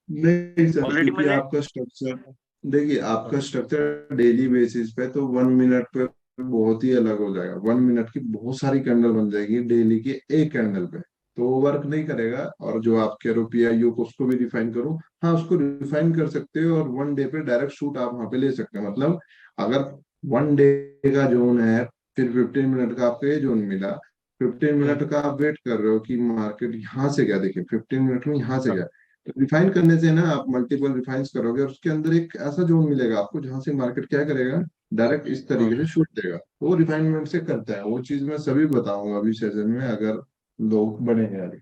नहीं सर, ऑलरेडी क्योंकि मैंने आपका स्ट्रक्चर, देखिए आपका स्ट्रक्चर डेली बेसिस पे तो 1 मिनट पे बहुत ही अलग हो जाएगा। 1 मिनट की बहुत सारी कैंडल बन जाएगी डेली की एक कैंडल पे, तो वो वर्क नहीं करेगा। और जो आप कह रहे हो पीआईयू को, उसको भी रिफाइन करूं, हाँ उसको रिफाइन कर सकते हो, और 1 डे पे डायरेक्ट शूट आप वहां पे ले सकते हैं। मतलब अगर 1 डे का जोन है, फिर 15 मिनट का आपको ये जोन मिला, 15 मिनट का आप वेट कर रहे हो कि मार्केट यहाँ से गया, देखिए 15 मिनट में यहाँ से गया, तो रिफाइन करने से ना आप मल्टीपल रिफाइंस करोगे, और उसके अंदर एक ऐसा जोन मिलेगा आपको जहां से मार्केट क्या करेगा, डायरेक्ट इस तरीके से शूट देगा। तो वो रिफाइनमेंट से करता है। वो चीज मैं सभी बताऊंगा अभी सेशन में, अगर लोग बनेंगे आगे।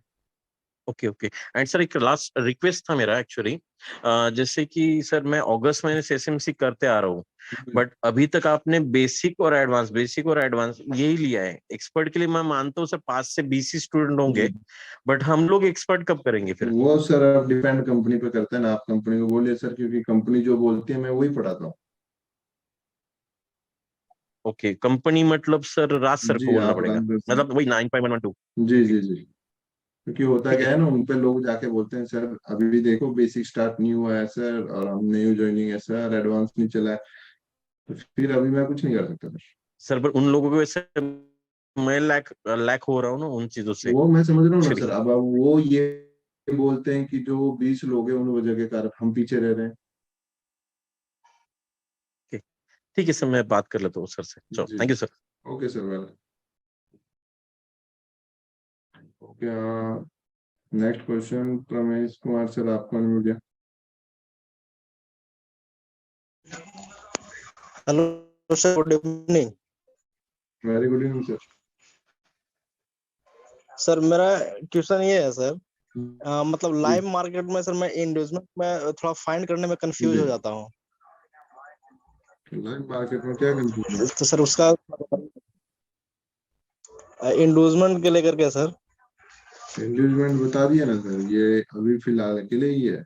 Okay okay. एंड सर एक लास्ट रिक्वेस्ट था मेरा एक्चुअली, जैसे कि सर मैं अगस्त महीने से एसएमसी करते आ रहा हूँ, बट अभी तक आपने बेसिक और एडवांस यही लिया है। एक्सपर्ट के लिए मैं मानता हूँ सर 5 से 20 स्टूडेंट होंगे, जी, बट हम लोग एक्सपर्ट कब करेंगे फिर? वो सर अब डिपेंड कंपनी पे करता है ना। आप कंपनी को बोलिए सर, क्योंकि कंपनी जो बोलती है मैं वही पढ़ाता हूँ। ओके, कंपनी मतलब सर राज सर को जी, बोलना आप पड़ेगा, राजेंद्र सर। मतलब वही 9.112। जी ओके जी जी। क्योंकि होता ठीक क्या है। है ना, उन पे लोग जाके बोलते हैं सर अभी भी देखो बेसिक स्टार्ट न्यू है सर, और हम न्यू ज्वाइनिंग है सर, एडवांस नहीं चला है। तो फिर अभी मैं कुछ नहीं कर सकता सर। सर पर उन लोगों को वैसे मैं लैक लैक हो रहा हूँ ना उन चीजों से वो मैं समझ रहा हूँ ना एक्चुअली। सर। अब वो ये बोलते हैं कि जो 20 लोग हैं उन वजह के कारण हम पीछे रह रहे हैं। ठीक है सर, मैं बात कर लेता हूँ सर से। चलो, जी। Thank you sir. Okay sir, well. Okay, next question Pramesh Kumar sir, आपको अनम्यूट किया। Hello sir, good evening. Very good evening sir. Sir मेरा क्वेश्चन ये है सर, मतलब जी लाइव मार्केट में सर मैं इंडिविजुअल में थोड़ा फाइंड करने में कंफ्यूज जी। हो जाता हूँ। लाइव मार्केट में क्या कंफ्यूजन तो सर उसका इंडोजमेंट के लेकर के सर। है? इंगेजमेंट बता दिया ना सर, ये अभी फिलहाल के लिए ही है।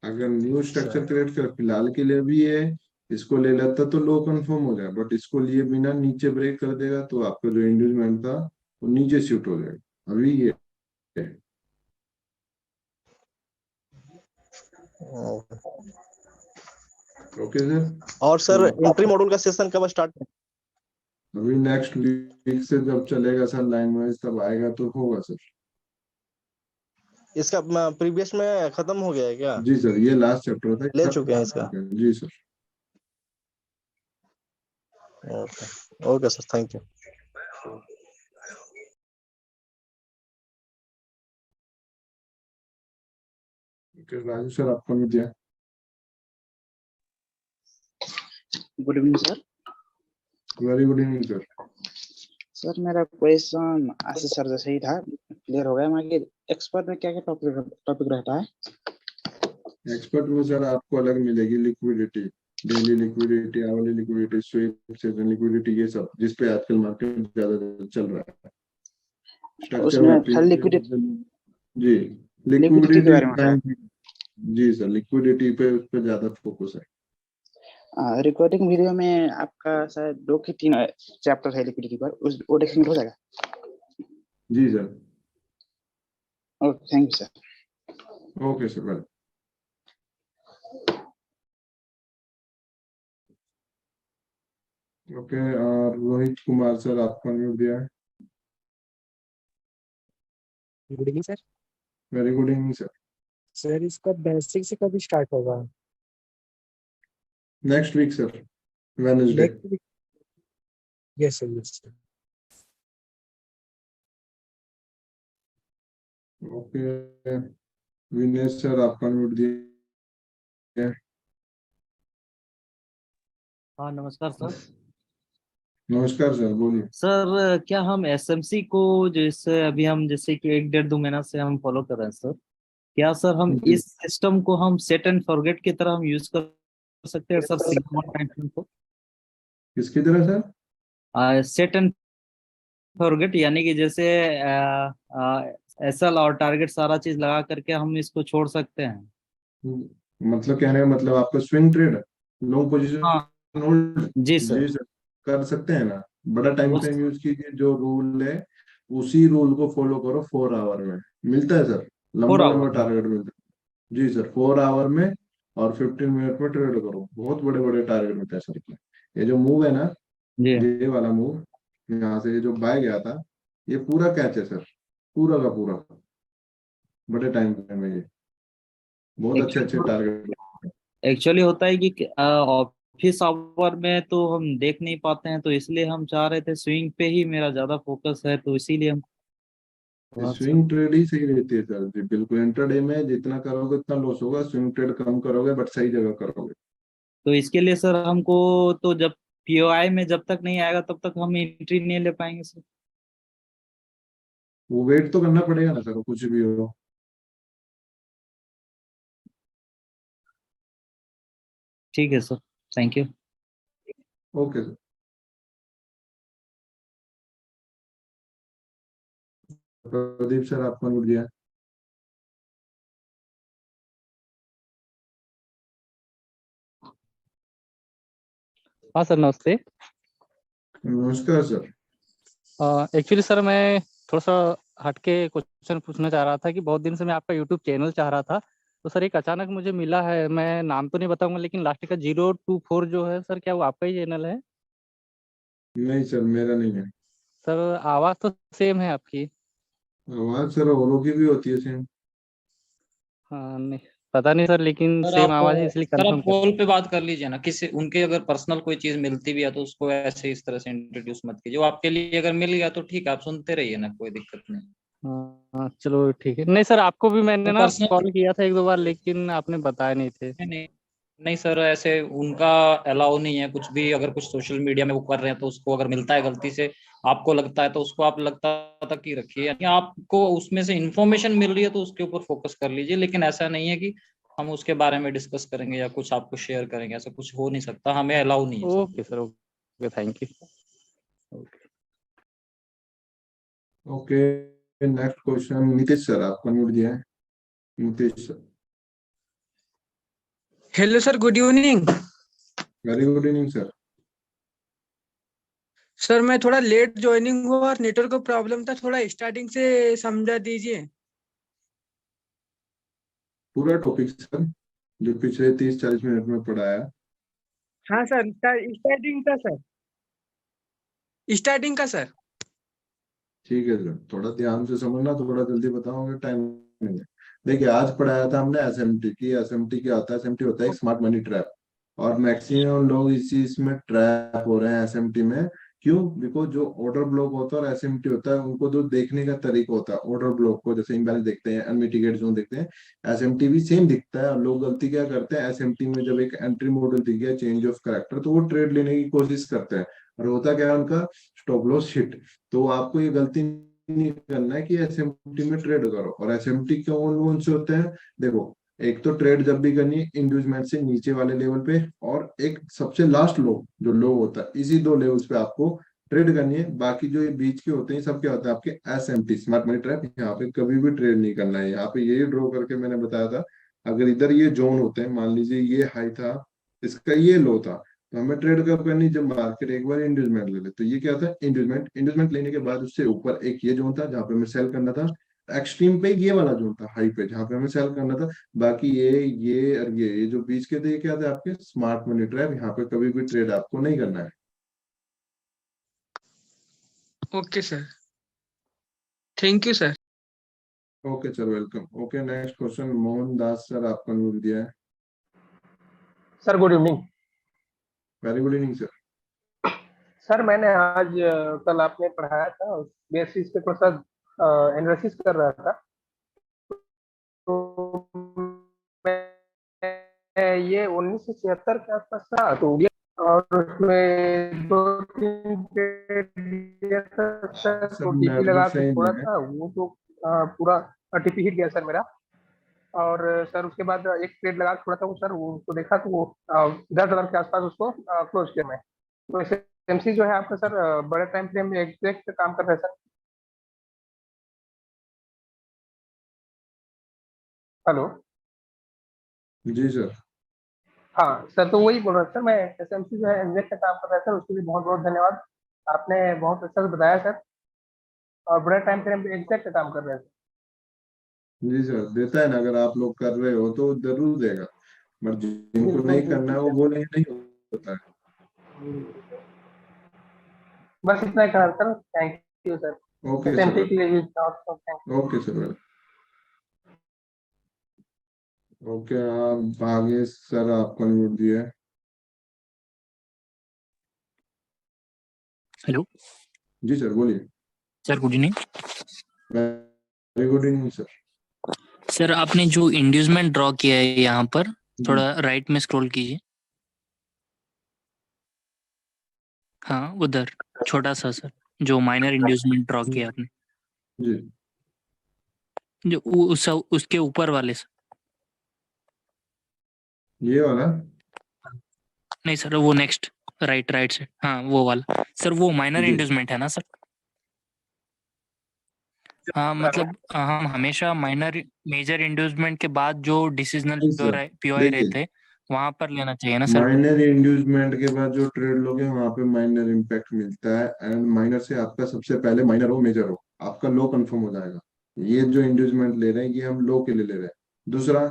अगर न्यू अच्छा स्ट्रक्चर क्रिएट कर, फिलहाल के लिए भी है। इसको ले लेता तो लो कंफर्म हो जाए, बट इसको लिए बिना नीचे ब्रेक कर देगा तो आपका जो इंगेजमेंट था वो नीचे शिफ्ट हो जाएगा। अभी ये है। Okay sir. और सर तो एंट्री मॉड्यूल का सेशन कब स्टार्ट? अभी नेक्स्ट वीक से जब चलेगा सर लाइन वाइज, तब आएगा तो होगा सर। इसका प्रीवियस में खत्म हो गया है क्या? जी सर, ये लास्ट चैप्टर था, ले खत्म चुके हैं हो इसका? चुका है। जी sir. Okay okay sir, thank you. Okay Raju sir, आपका मीडिया। गुड इवनिंग सर। Very good evening sir. Sir मेरा क्वेश्चन आशीष सर जैसे ही था, क्लियर हो गया। मैं एक्सपर्ट में क्या क्या टॉपिक रहता है? एक्सपर्ट में सर आपको अलग मिलेगी liquidity, daily liquidity, hourly liquidity, sweep, session liquidity, ये सब जिस पे आजकल मार्केट ज्यादा चल रहा है। स्ट्रक्चर उसमें मैट्रिक्स खाली लिक्विडिटी जी, लिक्विडिटी के बारे में बताया। जी सर, लिक्विडिटी पे उस पे ज्यादा फोकस है। रिकॉर्डिंग वीडियो में आपका शायद 2 कि 3 चैप्टर है लिक्विडिटी पर, उस वो देखेंगे हो जाएगा। जी sir. Okay, thank you sir. Okay sir, well. Okay, और रोहित कुमार सर, आपका म्यूट दिया है। गुड इवनिंग सर। Very good evening sir. Sir इसका बेसिक से कभी स्टार्ट होगा? Next week sir, Wednesday. Next week? Yes sir, yes sir. Okay, Vinesh sir, आपका म्यूट दिया है। हाँ नमस्कार सर। नमस्कार सर, बोलिए। सर क्या हम एसएमसी को जैसे अभी हम जैसे कि 1-1.5 महीना से हम फॉलो कर रहे हैं सर, क्या सर हम जी। इस सिस्टम को हम सेट एंड फॉरगेट की तरह हम यूज कर सकते हैं सर सिग्मा टाइम फ्रेम को? किसकी तरह सर? सेट एंड फॉरगेट यानी कि जैसे एसएल और टारगेट सारा चीज लगा करके हम इसको छोड़ सकते हैं। मतलब कहने का मतलब आपका स्विंग ट्रेड, लॉन्ग पोजीशन हाँ होल्ड। जी सर। जी सर, कर सकते हैं ना। बड़ा टाइम उस फ्रेम यूज कीजिए, जो रूल है उसी रूल को फॉलो करो। 4 आवर में मिलता है सर, 4 लंबा आवर लंबा में। टारगेट मिलता है। जी सर, 4 आवर में और 15 मिनट में ट्रेड करो, बहुत बड़े बड़े टारगेट मिलते हैं सर इसमें। ये जो मूव है ना, जी ये वाला मूव, यहाँ से ये जो बाय गया था, ये पूरा कैच है सर, पूरा का पूरा, बड़े टाइम फ्रेम में ये बहुत अच्छे अच्छे टारगेट। एक्चुअली होता है कि ऑफिस आवर में तो हम देख नहीं पाते हैं, तो इसलिए हम चाह रहे थे स्विंग पे ही मेरा ज्यादा फोकस है, तो इसीलिए हम थोड़ा सा। स्विंग ट्रेड ही सही रहती है सर जी, बिल्कुल। इंट्राडे में जितना करोगे उतना लॉस होगा, स्विंग ट्रेड कम करोगे बट सही जगह करोगे। तो इसके लिए सर हमको तो जब पीओआई में जब तक नहीं आएगा तब तक हम एंट्री नहीं ले पाएंगे सर। वो वेट तो करना पड़ेगा ना सर, कुछ भी हो। ठीक है sir, thank you. Okay sir. Pradeep sir, आपका मिल गया। हाँ सर, नमस्ते। नमस्कार सर। एक्चुअली सर मैं थोड़ा सा हटके क्वेश्चन पूछना चाह रहा था कि बहुत दिन से मैं आपका यूट्यूब चैनल चाह रहा था, तो सर एक अचानक मुझे मिला है। मैं नाम तो नहीं बताऊंगा, लेकिन लास्ट का 024 जो है सर, क्या वो आपका ही चैनल है? नहीं सर, मेरा नहीं है। सर आवाज़ तो सेम है आपकी। आवाज सर औरों की भी होती है सेम। हाँ नहीं, पता नहीं सर, लेकिन सर सेम आप आवाज़ है इसलिए सर आप कंफर्म कर। कॉल पे बात कर लीजिए ना, किसी उनके अगर पर्सनल कोई चीज मिलती भी है तो उसको ऐसे इस तरह से इंट्रोड्यूस मत कीजिए। वो आपके लिए अगर मिल गया तो ठीक है, आप सुनते रहिए ना, कोई दिक्कत नहीं। हाँ चलो ठीक है। नहीं सर, आपको भी मैंने वो ना पर्सनल कॉल किया था 1-2 बार, लेकिन आपने बताया नहीं थे। नहीं नहीं नहीं सर, ऐसे उनका अलाउ नहीं है कुछ भी। अगर कुछ सोशल मीडिया में वो कर रहे हैं तो उसको अगर मिलता है गलती से, आपको लगता है तो उसको आप लगता तक ही रखिए। यानी आपको उसमें से इंफॉर्मेशन मिल रही है तो उसके ऊपर फोकस कर लीजिए, लेकिन ऐसा नहीं है कि हम उसके बारे में डिस्कस करेंगे या कुछ आपको शेयर करेंगे। ऐसा कुछ हो नहीं सकता, हमें अलाउ नहीं है sir. Okay sir, okay, thank you. Okay, next question Nitish sir, आपका म्यूट दिया है। Nitish sir. Hello sir, good evening. Very good evening sir. Sir मैं थोड़ा लेट ज्वाइनिंग हुआ और नेटवर्क को प्रॉब्लम था, थोड़ा स्टार्टिंग से समझा दीजिए। पूरा टॉपिक सर, जो पिछले 30-40 मिनट में पढ़ाया। हाँ सर, स्टार्टिंग का सर, स्टार्टिंग का सर। ठीक है सर, थोड़ा ध्यान से समझना, थोड़ा जल्दी बताओगे, टाइम नहीं है। देखिए, आज पढ़ाया था हमने एसएमटी की। एसएमटी क्या होता है? एसएमटी होता है एक स्मार्ट मनी ट्रैप, और मैक्सिमम लोग इसी इसमें ट्रैप हो रहे हैं एसएमटी में। क्यों? बिकॉज जो ऑर्डर ब्लॉक होता है और एसएमटी होता है, उनको जो देखने का तरीका होता है, ऑर्डर ब्लॉक को जैसे इम्बैलेंस देखते हैं, अनमिटिगेट जोन देखते हैं, एसएमटी भी सेम दिखता है। और लोग गलती क्या करते हैं, एसएमटी में जब एक एंट्री मॉडल दिख गया, चेंज ऑफ करेक्टर, तो वो ट्रेड लेने की कोशिश करते हैं, और होता क्या है उनका, स्टॉप लॉस हिट। तो आपको ये गलती नहीं करना है कि एसएमटी में ट्रेड करो। और एसएमटी कौन कौन से होते हैं? देखो, एक तो ट्रेड जब भी करनी है इंड्यूसमेंट से नीचे वाले लेवल पे, और एक सबसे लास्ट लो जो लो होता है, इसी 2 लेवल्स पे आपको ट्रेड करनी है। बाकी जो ये बीच के होते हैं सब क्या होता है आपके SMT, स्मार्ट मनी ट्रैप। यहाँ पे कभी भी ट्रेड नहीं करना है। यहाँ पे यही ड्रॉ करके मैंने बताया था, अगर इधर ये जोन होते हैं, मान लीजिए ये हाई था, इसका ये लो था, तो हमें ट्रेड कब करनी, जब मार्केट एक बार इंड्यूसमेंट ले ले। तो ये क्या था, इंड्यूसमेंट लेने के बाद उससे ऊपर एक ये जोन था जहाँ पे हमें सेल करना था, एक्सट्रीम पे ये वाला जोन था हाई पे जहाँ पे हमें सेल करना था। बाकी ये और ये जो बीच के थे ये क्या थे आपके स्मार्ट मनी ट्रैप। यहाँ पे कभी भी ट्रेड आपको नहीं करना है। Okay sir, thank you sir. Okay sir, welcome. Okay, next question Mohan Das sir, आपका नोट दिया है। Sir good evening. Very good evening sir. Sir मैंने आज कल आपने पढ़ाया था, उस बेसिस पे थोड़ा सा एनालिसिस कर रहा था, तो मैं ये 1976 के आसपास था, तो ये और उसमें 2-3 सर टीपी लगा नेटवर्क के सही छोड़ा नहीं है। था, वो तो पूरा टीपी हिट गया सर मेरा। और सर उसके बाद एक ट्रेड लगा के छोड़ा था वो सर, वो उसको देखा तो वो $10 के आसपास उसको क्लोज किया मैं। तो SMC जो है आपका सर बड़े टाइम फ्रेम में एग्जैक्ट काम कर रहा है सर। हेलो। जी सर। हाँ सर, तो वही बोल रहा था सर मैं, SMC जो है एग्जैक्ट काम कर रहा है सर, उसके लिए बहुत बहुत धन्यवाद। आपने बहुत अच्छा से बताया सर, और बड़े टाइम फ्रेम में एग्जैक्ट काम कर रहे हैं। जी सर, देता है ना, अगर आप लोग कर रहे हो तो जरूर देगा, बट जिनको बिल्कुल नहीं बिल्कुल करना है वो सर। बोलेंगे नहीं होता है। बस इतना ही कहा sir, thank you sir. Okay SMC sir, के लिए भी थैंक ओके सर। ओके, आप आगे सर, आपका नोट दिया है। हेलो जी सर, बोलिए। Sir, good evening. Very good evening sir. Sir आपने जो इंड्यूसमेंट ड्रॉ किया है यहाँ पर, थोड़ा राइट में स्क्रॉल कीजिए। हाँ उधर छोटा सा सर, जो माइनर इंड्यूसमेंट ड्रॉ किया आपने, जी। जो उसके ऊपर वाले सर। ये वाला? नहीं सर, वो नेक्स्ट राइट से, हाँ वो वाला सर, वो माइनर जी इंड्यूसमेंट है ना सर? हाँ मतलब हम हमेशा माइनर मेजर इंड्यूसमेंट के बाद जो डिसीजनल नहीं सर, पीओआई देखिए, रहते हैं वहां पर लेना चाहिए ना सर? माइनर इंड्यूसमेंट के बाद जो ट्रेड लोगे वहां पे माइनर इम्पैक्ट मिलता है, एंड माइनर से आपका सबसे पहले माइनर हो मेजर हो, आपका लो कंफर्म हो जाएगा। ये जो इंड्यूसमेंट ले रहे हैं ये हम लो के लिए ले रहे हैं। दूसरा,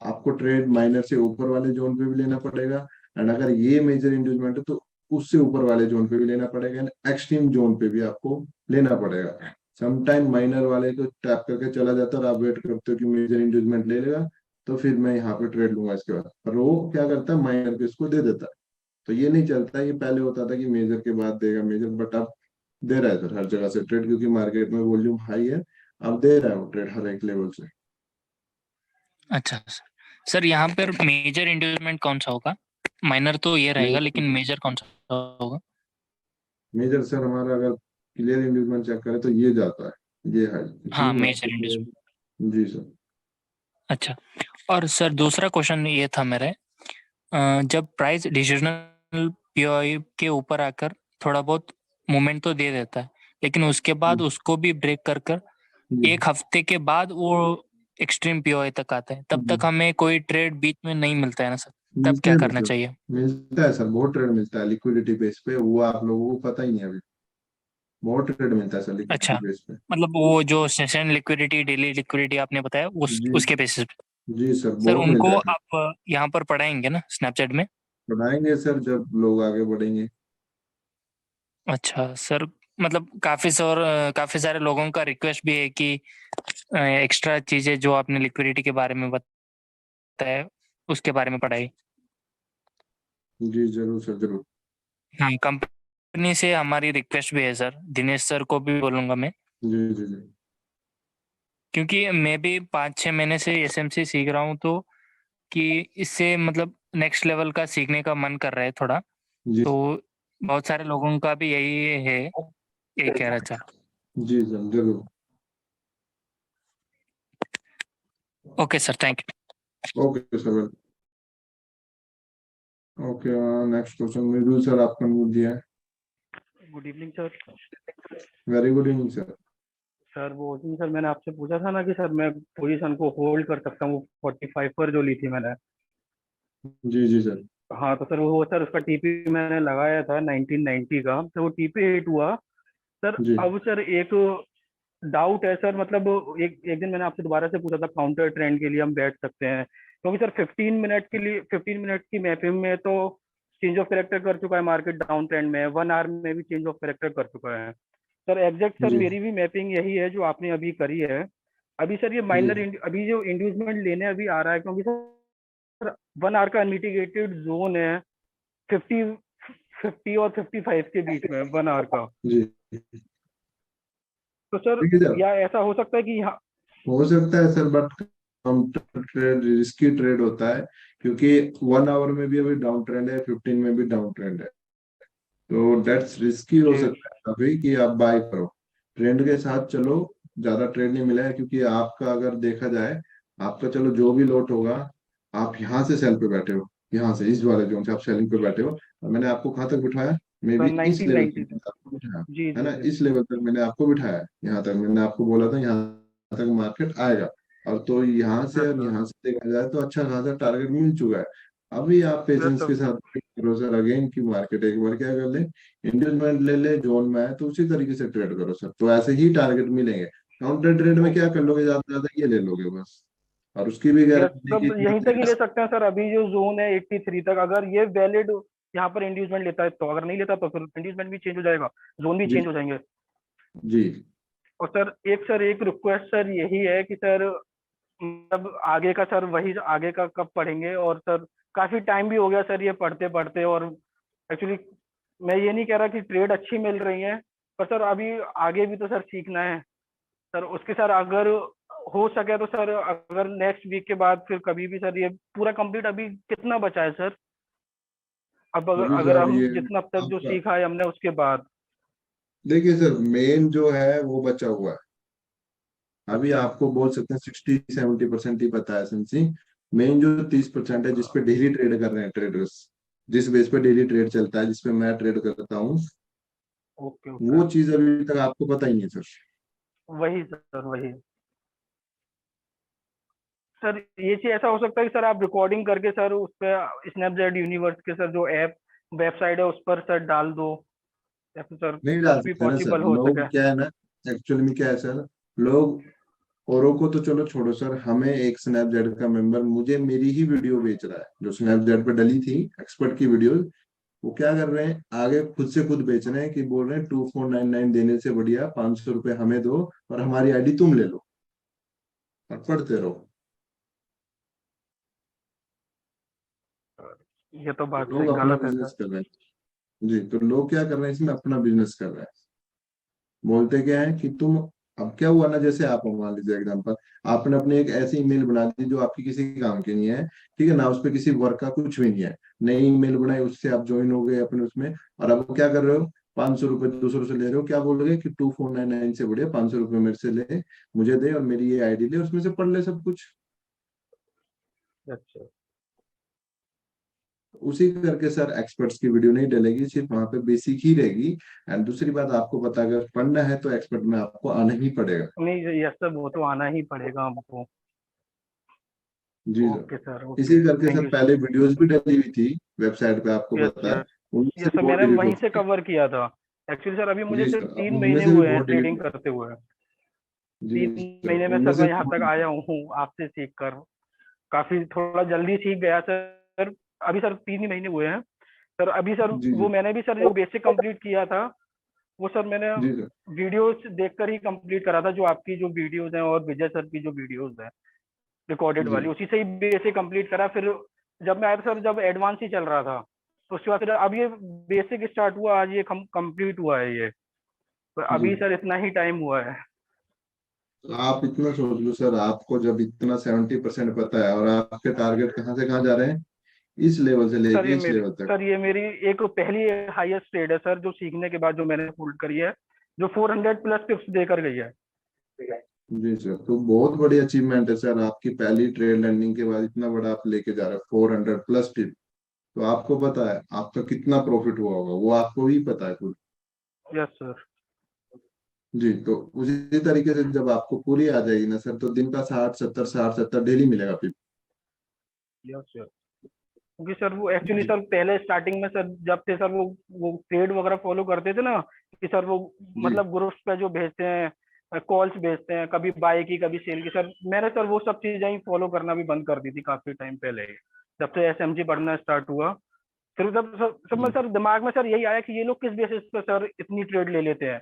आपको ट्रेड माइनर से ऊपर वाले जोन पे भी लेना पड़ेगा, एंड अगर ये मेजर इंड्यूसमेंट है तो उससे ऊपर वाले जोन पे भी लेना पड़ेगा, एंड एक्सट्रीम जोन पे भी आपको लेना पड़ेगा। समटाइम माइनर वाले को टैप करके चला जाता है और आप वेट करते हो कि मेजर इंड्यूसमेंट ले लेगा तो फिर मैं यहाँ पे ट्रेड लूंगा इसके बाद, पर वो क्या करता है माइनर के इसको दे देता है। तो ये नहीं चलता, ये पहले होता था कि मेजर के बाद देगा मेजर, बट अब दे रहा है सर हर जगह से ट्रेड, क्योंकि मार्केट में वॉल्यूम हाई है, अब दे रहा है वो ट्रेड हर एक लेवल से। अच्छा सर, यहाँ पर मेजर इंड्यूसमेंट कौन सा होगा? माइनर तो ये रहेगा, लेकिन मेजर कौन सा होगा? मेजर सर हमारा अगर क्लियर इंड्यूसमेंट चेक करें तो ये जाता है, ये है हाँ जी मेजर इंड्यूसमेंट। जी सर। अच्छा, और सर दूसरा क्वेश्चन ये था मेरे, जब प्राइस डिसीजनल पीओआई के ऊपर आकर थोड़ा बहुत मूवमेंट तो दे देता है, लेकिन उसके बाद उसको भी ब्रेक कर कर एक हफ्ते के बाद वो एक्सट्रीम पीओआई तक आता है, तब तक हमें कोई ट्रेड बीच में नहीं मिलता है ना सर? तब मिलता क्या है ना करना सर, चाहिए? मिलता है सर, बहुत ट्रेड मिलता है लिक्विडिटी बेस पे, वो आप लोगों को पता ही नहीं है अभी। बहुत ट्रेड मिलता है सर अच्छा, लिक्विडिटी बेस पे। मतलब वो जो सेशन लिक्विडिटी, डेली लिक्विडिटी आपने बताया जी उसके बेसिस पे जी सर, सर बहुत उनको मिलता है। आप यहाँ पर पढ़ाएंगे ना स्नैपचैट में? बढ़ाएंगे सर जब लोग आगे बढ़ेंगे। अच्छा सर, मतलब काफी सारे लोगों का रिक्वेस्ट भी है कि एक्स्ट्रा चीजें जो आपने लिक्विडिटी के बारे में बताया उसके बारे में पढ़ाई। जी जरूर सर, जरूर। हाँ, कंपनी से हमारी रिक्वेस्ट भी है सर, दिनेश सर को भी बोलूंगा मैं, जी जी जी क्योंकि मैं भी 5-6 महीने से एसएमसी सीख रहा हूँ, तो कि इससे मतलब नेक्स्ट लेवल का सीखने का मन कर रहा है थोड़ा, जी तो बहुत सारे लोगों का भी यही है, यही कह रहा था। जी सर, जरूर। Okay sir, thank you. Okay sir, welcome. Okay, next question Mridul sir, आपका नोट दिया है। गुड इवनिंग सर। Very good evening sir. Sir वो जी सर मैंने आपसे पूछा था ना कि सर मैं पोजीशन को होल्ड कर सकता हूँ 45 पर जो ली थी मैंने। जी जी सर। हाँ तो सर वो सर उसका टीपी मैंने लगाया था 1990 का, तो वो टीपी हिट हुआ सर। जी अब सर एक डाउट है सर, मतलब एक एक दिन मैंने आपसे दोबारा से पूछा था काउंटर ट्रेंड के लिए हम बैठ सकते हैं, क्योंकि सर 15 मिनट के लिए 15 मिनट की मैपिंग में तो चेंज ऑफ कैरेक्टर कर चुका है, मार्केट डाउन ट्रेंड में है, 1 आवर में भी चेंज ऑफ कैरेक्टर कर चुका है सर। एग्जैक्ट सर जी मेरी भी मैपिंग यही है जो आपने अभी करी है। अभी सर ये जी माइनर अभी जो इंड्यूसमेंट लेने अभी आ रहा है, क्योंकि सर 1 आवर का अनमिटिगेटेड जोन है 50 और 55 के बीच में 1 आवर का। जी। तो सर ठीक है सर, या ऐसा हो सकता है कि यहाँ हो सकता है sir, but counter trade risky trade होता है, क्योंकि 1 आवर में भी अभी डाउन ट्रेंड है, 15 में भी डाउन ट्रेंड है, तो डेट्स रिस्की हो जी सकता है अभी कि आप बाय करो, ट्रेंड के साथ चलो। ज्यादा ट्रेड नहीं मिला है, क्योंकि आपका अगर देखा जाए, आपका चलो जो भी लॉट होगा, आप यहाँ से सेल पे बैठे हो, यहाँ से इस वाले जोन से आप सेलिंग पे बैठे हो, और मैंने आपको कहाँ तक बिठाया, मे सर बी इस लेवल तक 1990 मैंने आपको बिठाया, जी है जी ना, जी इस लेवल तक मैंने आपको बिठाया, यहाँ तक मैंने आपको बोला था यहाँ तक मार्केट आएगा, और तो यहाँ से यस और सर यहाँ से देखा जाए तो अच्छा खासा टारगेट मिल चुका है। अभी आप यस पेशेंस सर। के साथ wait करो सर, अगेन की मार्केट एक बार क्या कर ले, इंडिविजुअल ले ले, जोन में है तो उसी तरीके से ट्रेड करो सर, तो ऐसे ही टारगेट मिलेंगे। काउंटर ट्रेड में क्या कर लोगे, ज्यादा से ज्यादा ये ले लोगे बस, और उसकी भी यस गारंटी सब यहीं तक ही ले कि सकते हैं सर। अभी जो जोन है 83 तक, अगर ये वैलिड यहाँ पर इंड्यूसमेंट लेता है तो, अगर नहीं लेता तो फिर इंड्यूसमेंट भी चेंज हो जाएगा, जोन भी जी चेंज हो जाएंगे। जी और सर एक रिक्वेस्ट सर यही है कि सर मतलब आगे का सर वही आगे का कब पढ़ेंगे, और सर काफी टाइम भी हो गया सर ये पढ़ते पढ़ते, और एक्चुअली मैं ये नहीं कह रहा कि ट्रेड अच्छी मिल रही है, पर सर अभी आगे भी तो सर सीखना है सर। उसके सर अगर हो सके तो सर अगर नेक्स्ट वीक के बाद फिर कभी भी सर ये पूरा कंप्लीट, अभी कितना बचा है सर? अब अगर अभी अगर सर हम ये जितना अब तक जो आपका, सीखा है हमने उसके बाद। देखिए सर, मेन जो है वो बचा हुआ है, अभी अच्छा आपको बोल सकते हैं 60-70% ही पता है एसेंसी। मेन जो 30% है जिसपे डेली ट्रेड कर रहे हैं ट्रेडर्स, जिस बेस पे डेली ट्रेड चलता है, जिसपे मैं ट्रेड करता हूँ, ओके ओके। वो चीज अभी तक आपको पता ही नहीं सर। वही सर वही सर, ये चीज ऐसा हो सकता है कि सर आप रिकॉर्डिंग करके सर उस पर स्नैपचैट यूनिवर्स के सर जो ऐप वेबसाइट है उस पर सर डाल दो, या फिर सर नहीं कुछ डाल भी सकते ना सर, पॉसिबल हो लोग सके। क्या है ना, एक्चुअली में क्या है सर, लोग औरों को तो चलो छोड़ो सर, हमें एक स्नैपचैट का मेंबर मुझे मेरी ही वीडियो बेच रहा है, जो स्नैपचैट पे डली थी एक्सपर्ट की वीडियो, वो क्या कर रहे हैं, आगे खुद से खुद बेच रहे हैं, कि बोल रहे हैं 2499 देने से बढ़िया 500 रुपये हमें दो और हमारी आईडी तुम ले लो और पढ़ते रहो। ये तो बात लोग सही अपना गलत है सर। बिजनेस कर रहे हैं जी, तो लोग क्या कर रहे हैं इसमें, अपना बिजनेस कर रहे हैं। बोलते क्या है कि तुम, अब क्या हुआ ना, जैसे आप मान लीजिए एग्जांपल, आपने अपनी एक ऐसी ईमेल बना दी जो आपकी किसी काम की नहीं है, ठीक है ना, उस पर किसी वर्क का कुछ भी नहीं है, नई ईमेल बनाई, उससे आप ज्वाइन हो गए अपने उसमें, और अब क्या कर रहे हो, 500 रुपये दूसरों से ले रहे हो, क्या बोल रहे कि 2499 से बढ़िया 500 रुपये मेरे से ले, मुझे दे और मेरी ये आईडी ले, उसमें से पढ़ ले सब कुछ। अच्छा उसी करके सर एक्सपर्ट्स की वीडियो नहीं डलेगी, सिर्फ वहां पे बेसिक ही रहेगी। एंड दूसरी बात आपको पता, अगर पढ़ना है तो एक्सपर्ट में आपको आना ही पड़ेगा। नहीं, यस सर वो तो आना ही पड़ेगा हमको। जी ओके सर, सर इसी ओके, करके थैंक सर यू सर। पहले वीडियोस भी डली हुई थी वेबसाइट पे, आपको यस पता है, यस उनमें से यस सर, भी बहुत मैंने डिलीट हो वहीं से चुकी कवर किया था। एक्चुअली सर अभी है। मुझे जी सिर्फ सर, अब 3 महीने उनमें से भी हुए हैं बहुत डिलीट ट्रेडिंग हुई। करते हुए। जी 3 महीने सर, में उनमें सर से मैं यहाँ तक बहुत, आया हूँ आपसे सीख कर, काफी थोड़ा जल्दी सीख गया सर। अभी सर 3 ही महीने हुए हैं सर। अभी सर जी वो जी मैंने भी सर जो बेसिक कंप्लीट किया था, वो सर मैंने जी सर, वीडियोस देखकर ही कंप्लीट करा था, जो आपकी जो वीडियोस हैं और विजय सर की जो वीडियोस हैं रिकॉर्डेड जी वाली, उसी से ही बेसिक कंप्लीट करा। फिर जब मैं आया था सर, जब एडवांस ही चल रहा था, तो उसके बाद फिर अब ये बेसिक स्टार्ट हुआ, आज ये कंप्लीट हुआ है ये, तो जी। अभी सर इतना ही टाइम हुआ है। तो आप इतना सोच लो सर, आपको जब इतना 70% पता है, और आपके टारगेट कहाँ से कहाँ जा रहे हैं, इस लेवल से लेके इस लेवल तक। सर ये मेरी एक पहली हाईएस्ट ट्रेड है सर, जो सीखने के बाद जो मैंने होल्ड करी है, जो 400 प्लस टिप्स देकर गई है। जी सर, तो बहुत बड़ी अचीवमेंट है सर, आपकी पहली ट्रेड लर्निंग के बाद इतना बड़ा आप लेके जा रहे हो 400+ टिप, तो आपको पता है आपका कितना प्रॉफिट हुआ होगा, वो आपको ही पता है खुद। Yes sir. जी, तो उसी तरीके से जब आपको पूरी आ जाएगी ना सर, तो दिन का 60-70 डेली मिलेगा फिर। यस सर, क्योंकि सर वो एक्चुअली सर पहले स्टार्टिंग में सर जब से सर वो ट्रेड वगैरह फॉलो करते थे ना, कि सर वो जी मतलब ग्रुप्स पे जो भेजते हैं, कॉल्स भेजते हैं, कभी बाय की कभी सेल की, सर मैंने सर वो सब चीजें ही फॉलो करना भी बंद कर दी थी काफी टाइम पहले ही, जब से एसएमजी पढ़ना स्टार्ट हुआ। फिर जब सब में जी सर दिमाग में सर यही आया कि ये लोग किस बेसिस पे सर इतनी ट्रेड ले लेते हैं,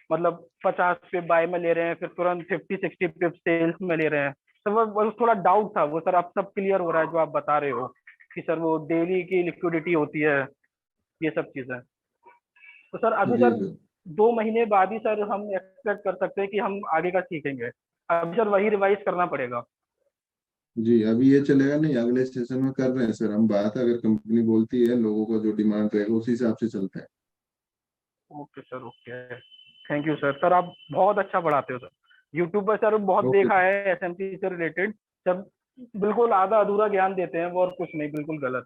मतलब 50 पे बाय में ले रहे हैं, फिर तुरंत 50-60 पे सेल्स में ले रहे हैं। सर वो थोड़ा डाउट था, वो सर अब सब क्लियर हो रहा है जो आप बता रहे हो कि सर वो डेली की लिक्विडिटी होती है, ये सब चीजें। तो सर अभी जी सर 2 महीने बाद ही सर हम एक्सपेक्ट कर सकते हैं कि हम आगे का सीखेंगे, अभी सर वही रिवाइज करना पड़ेगा। जी, अभी ये चलेगा नहीं, अगले सेशन में कर रहे हैं सर हम बात, अगर कंपनी बोलती है लोगों को जो डिमांड रहेगा उसी हिसाब से चलते हैं। Okay sir, okay, thank you sir. Sir आप बहुत अच्छा पढ़ाते हो सर, यूट्यूब पर सर बहुत ओके देखा है एसएमसी से रिलेटेड, सब बिल्कुल आधा अधूरा ज्ञान देते हैं वो, और कुछ नहीं, बिल्कुल गलत।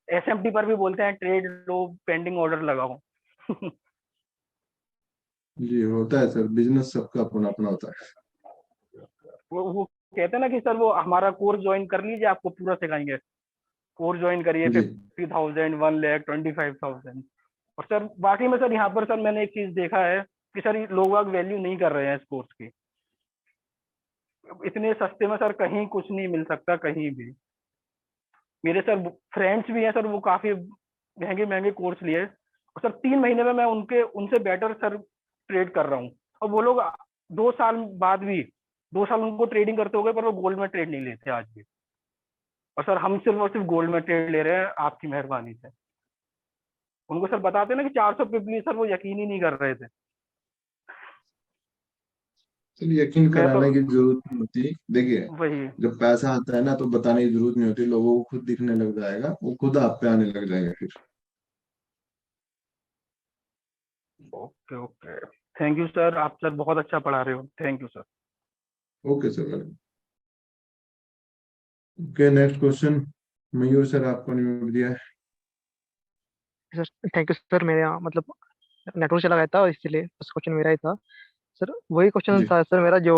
एसएमटी पर भी बोलते हैं ट्रेड लो, पेंडिंग ऑर्डर लगाओ। जी, होता है सर, बिजनेस सबका अपना अपना होता है। वो कहते हैं ना कि सर वो हमारा कोर्स ज्वाइन कर लीजिए, आपको पूरा सिखाएंगे। कोर्स ज्वाइन करिए, जी 50,000, 1 लाख, 25,000। और सर बाकी में सर यहाँ पर सर मैंने एक चीज देखा है कि सर ये लोग वैल्यू नहीं कर रहे हैं इस कोर्स की। इतने सस्ते में सर कहीं कुछ नहीं मिल सकता कहीं भी। मेरे सर फ्रेंड्स भी हैं सर, वो काफी महंगे महंगे कोर्स लिए, और सर 3 महीने में मैं उनसे बेटर सर ट्रेड कर रहा हूँ। और वो लोग 2 साल बाद भी, 2 साल उनको ट्रेडिंग करते हो गए, पर वो गोल्ड में ट्रेड नहीं लेते आज भी। और सर हम सिर्फ और सिर्फ गोल्ड में ट्रेड ले रहे हैं आपकी मेहरबानी से। उनको सर बताते ना कि 400 पिपली, सर वो यकीन ही नहीं कर रहे थे। चलिए, यकीन मैं तो कराने की जरूरत नहीं होती, देखिए वही। जब पैसा आता है ना तो बताने की जरूरत नहीं होती, लोगों को खुद दिखने लग जाएगा, वो खुद आप पे आने लग जाएंगे फिर। Okay okay, thank you sir, आप सर बहुत अच्छा पढ़ा रहे हो, thank you sir. Okay sir, welcome. Okay, next question. Mayur sir, आपको नहीं दिया है। Sir thank you sir. मेरे यहाँ मतलब नेटवर्क चला गया था, इसलिए फर्स्ट क्वेश्चन मेरा ही था सर। वही क्वेश्चन जी था सर मेरा, जो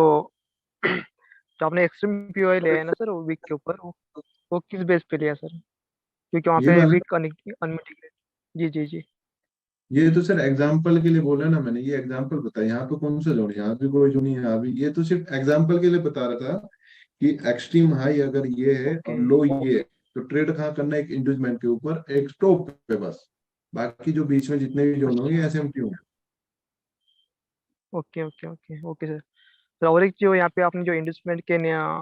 जो आपने एक्सट्रीम पीओआई लिया है ना सर वीक के ऊपर, वो किस बेस पे लिया सर? क्योंकि वहाँ ये पे वाला, वीक अनमिटिगेटेड। जी जी जी। ये तो सर एग्जाम्पल के लिए बोला ना मैंने, ये एग्जाम्पल बताया, यहाँ पे कौन सा जोन, यहाँ भी कोई जो नहीं है, यहाँ भी, ये तो सिर्फ एग्जाम्पल के लिए बता रहा था कि एक्सट्रीम हाई अगर ये है ओके और लो ये है, तो ट्रेड कहाँ करना है, एक इंडिविजुअल के ऊपर एक स्टॉप पे बस, बाकी जो बीच में जितने भी जोन होंगे अच्छा। एसएमटी होंगे। Okay okay okay okay sir. Sir और एक जो यहाँ पे आपने जो इन्वेस्टमेंट के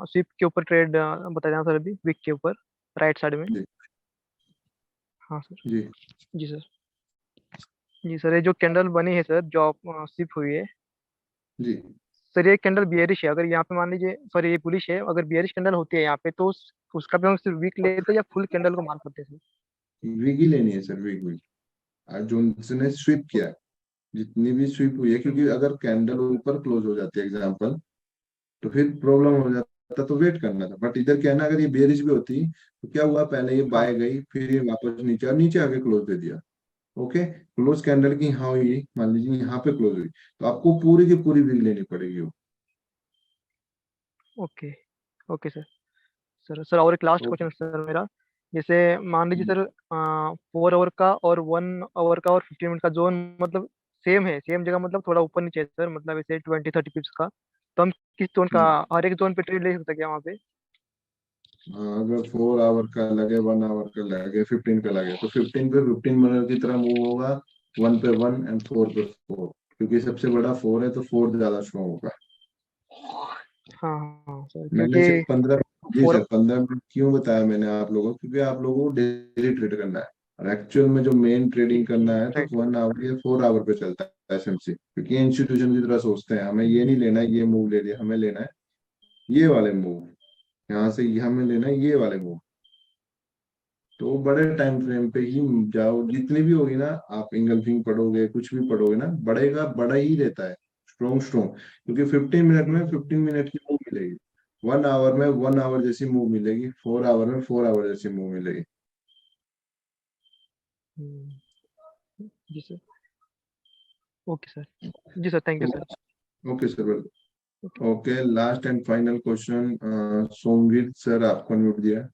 स्विप के ऊपर ट्रेड बताया था सर अभी वीक के ऊपर, राइट साइड में। जी हाँ सर। जी जी सर। जी सर, ये जो कैंडल बनी है सर, जो स्विप हुई है जी। सर, ये कैंडल बियरिश है। अगर यहाँ पे मान लीजिए सर ये बुलिश है, अगर बियरिश कैंडल होती है यहाँ पे, तो उसका भी हम सिर्फ वीक लेते हैं या फुल कैंडल को मान सकते हैं वीक ही लेनी है सर, वीक वीक। आज जो जिसने स्वीप किया है, जितनी भी स्वीप हुई है, क्योंकि अगर कैंडल ऊपर क्लोज हो जाती है एग्जाम्पल, तो फिर प्रॉब्लम हो जाता, तो वेट करना था। बट इधर क्या है ना, अगर ये बेरिश भी होती तो क्या हुआ, पहले ये हाँ। बाय गई, फिर ये वापस नीचे, और नीचे आके क्लोज दे दिया। ओके, क्लोज कैंडल की यहाँ हुई, मान लीजिए यहाँ पे क्लोज हुई, तो आपको पूरी की पूरी वीक लेनी पड़ेगी वो। Okay okay sir. Sir sir और एक लास्ट ओके। क्वेश्चन सर मेरा, जैसे मान लीजिए सर 4 आवर का और 1 आवर का और 15 मिनट का जोन मतलब सेम है, सेम जगह, मतलब थोड़ा ऊपर नीचे है सर, मतलब ऐसे 20-30 पिप्स का, तो हम किस जोन का, जी हर एक जोन पे ट्रेड ले सकते हैं क्या वहाँ पे? हाँ, अगर 4 आवर का लगे, 1 आवर का लगे, 15 का लगे, तो 15 पे 15 मिनट की तरह मूव होगा, 1 पे 1 एंड 4 पे 4, क्योंकि सबसे बड़ा 4 है तो 4 ज्यादा स्ट्रॉन्ग होगा। हाँ हाँ सर, मैंने सिर्फ क्योंकि 15, जी फोर। सर 15 मिनट क्यों बताया मैंने आप लोगों को, क्योंकि आप लोगों को डेली ट्रेड करना है, और एक्चुअल में जो मेन जी ट्रेडिंग जी करना है तो राइट। 1 आवर या 4 आवर पे चलता है एसएमसी, क्योंकि इंस्टीट्यूशन की तरह सोचते हैं, हमें ये नहीं लेना है ये मूव ले लिया, हमें लेना है ये वाले मूव, यहाँ से हमें लेना है ये वाले मूव। तो बड़े टाइम फ्रेम पे ही जाओ, जितनी भी होगी ना, आप इंगल्फिंग पढ़ोगे कुछ भी पढ़ोगे ना, बढ़ेगा बड़ा ही रहता है, स्ट्रॉन्ग स्ट्रॉन्ग, क्योंकि 15 मिनट में 15 मिनट की मूव मिलेगी, 1 आवर में 1 आवर जैसी मूव मिलेगी, 4 आवर में 4 आवर जैसी मूव मिलेगी। जी सर। ओके सर, जी sir, thank you sir. Okay sir, welcome. Okay, last and final question, Somvir sir आपको अनम्यूट दिया है।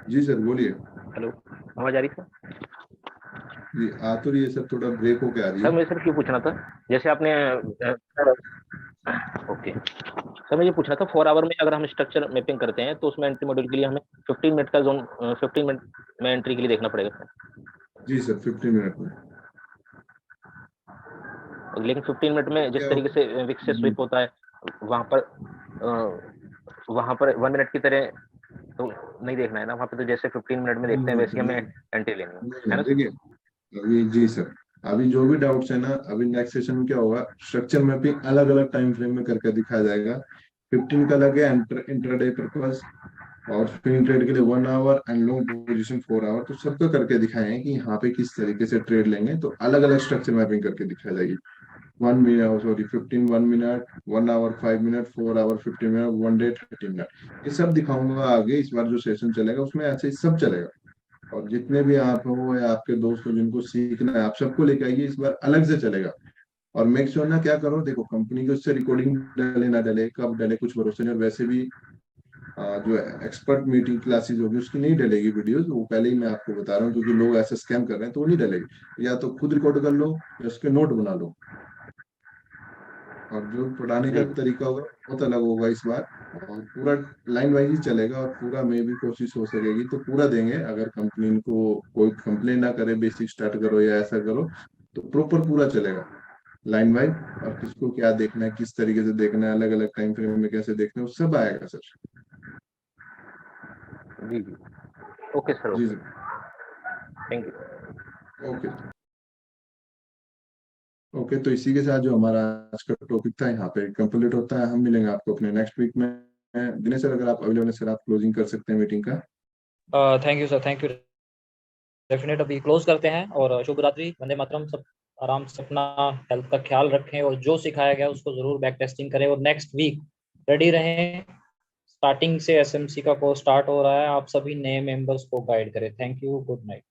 जी सर बोलिए। हेलो, आवाज आ रही है सर? जी आ तो रही है सर, थोड़ा ब्रेक होके आ रही सर है। मुझे सर क्यों पूछना था, जैसे आपने ओके सर, मैं ये पूछना था 4 आवर में अगर हम स्ट्रक्चर मैपिंग करते हैं तो उसमें एंट्री मॉड्यूल के लिए हमें 15 मिनट का जोन 15 मिनट में एंट्री के लिए देखना पड़ेगा सर। जी सर, 15 मिनट में। लेकिन 15 मिनट में जिस तरीके से विक्स से स्विप होता है वहां पर 1 मिनट की तरह तो नहीं देखना है ना, वहां पे तो जैसे 15 मिनट में देखते हैं वैसे ही हमें एंट्री लेनी है ना सर? देखिए अभी, जी सर, अभी जो भी डाउट्स है ना, अभी नेक्स्ट सेशन में क्या होगा, स्ट्रक्चर मैपिंग अलग अलग टाइम फ्रेम में करके दिखाया जाएगा। 15 का अलग है इंट्राडे पर्पस, और स्विंग ट्रेड के लिए 1 hour and long position 4 hour, तो सबका करके दिखाए हैं कि यहाँ पे किस तरीके से ट्रेड लेंगे, तो अलग अलग स्ट्रक्चर मैपिंग करके दिखाई जाएगी। 1 minute, sorry 15 1 minute, 1 hour 5 minute, 4 hour 15 minute, 1 day 30 minute, ये सब दिखाऊंगा आगे। इस बार जो सेशन चलेगा उसमें ऐसे ही सब चलेगा, और जितने भी आप हो या आपके दोस्त हो जिनको सीखना है, आप सबको लेके आइए, इस बार अलग से चलेगा। और मेक श्योर ना क्या करो, देखो कंपनी के उससे रिकॉर्डिंग डले ना डले, कब डले कुछ भरोसे नहीं, और वैसे भी जो एक्सपर्ट मीटिंग क्लासेस होगी उसकी नहीं डलेगी वीडियोस, वो पहले ही मैं आपको बता रहा हूँ, क्योंकि लोग ऐसे स्कैम कर रहे हैं, तो वो नहीं डलेगी। या तो खुद रिकॉर्ड कर लो या उसके नोट बना लो, और जो पढ़ाने का तरीका होगा बहुत अलग होगा इस बार, और पूरा लाइन वाइज ही चलेगा, और पूरा में भी कोशिश हो सकेगी तो पूरा देंगे। अगर कंपनी को कोई कंप्लेन ना करे, बेसिक स्टार्ट करो या ऐसा करो, तो प्रॉपर पूरा चलेगा लाइन वाइज, और किसको क्या देखना है, किस तरीके से देखना है, अलग अलग टाइम फ्रेम में कैसे देखना है, वो सब आएगा सर। जी जी, ओके सर, जी okay, sir, thank you. Okay okay. तो इसी के साथ जो हमारा आज का टॉपिक था यहाँ पे कंप्लीट होता है। हम मिलेंगे आपको अपने नेक्स्ट वीक में। दिनेश सर अगर आप अवेलेबल है सर, आप क्लोजिंग कर सकते हैं मीटिंग का। Thank you sir, thank you. Definite अभी क्लोज करते हैं, और शुभ रात्रि, वंदे मातरम। सब आराम से अपना हेल्थ का ख्याल रखें, और जो सिखाया गया उसको जरूर बैक टेस्टिंग करें, और नेक्स्ट वीक रेडी रहें। स्टार्टिंग से एसएमसी का कोर्स स्टार्ट हो रहा है, आप सभी नए मेंबर्स को गाइड करें। Thank you, good night.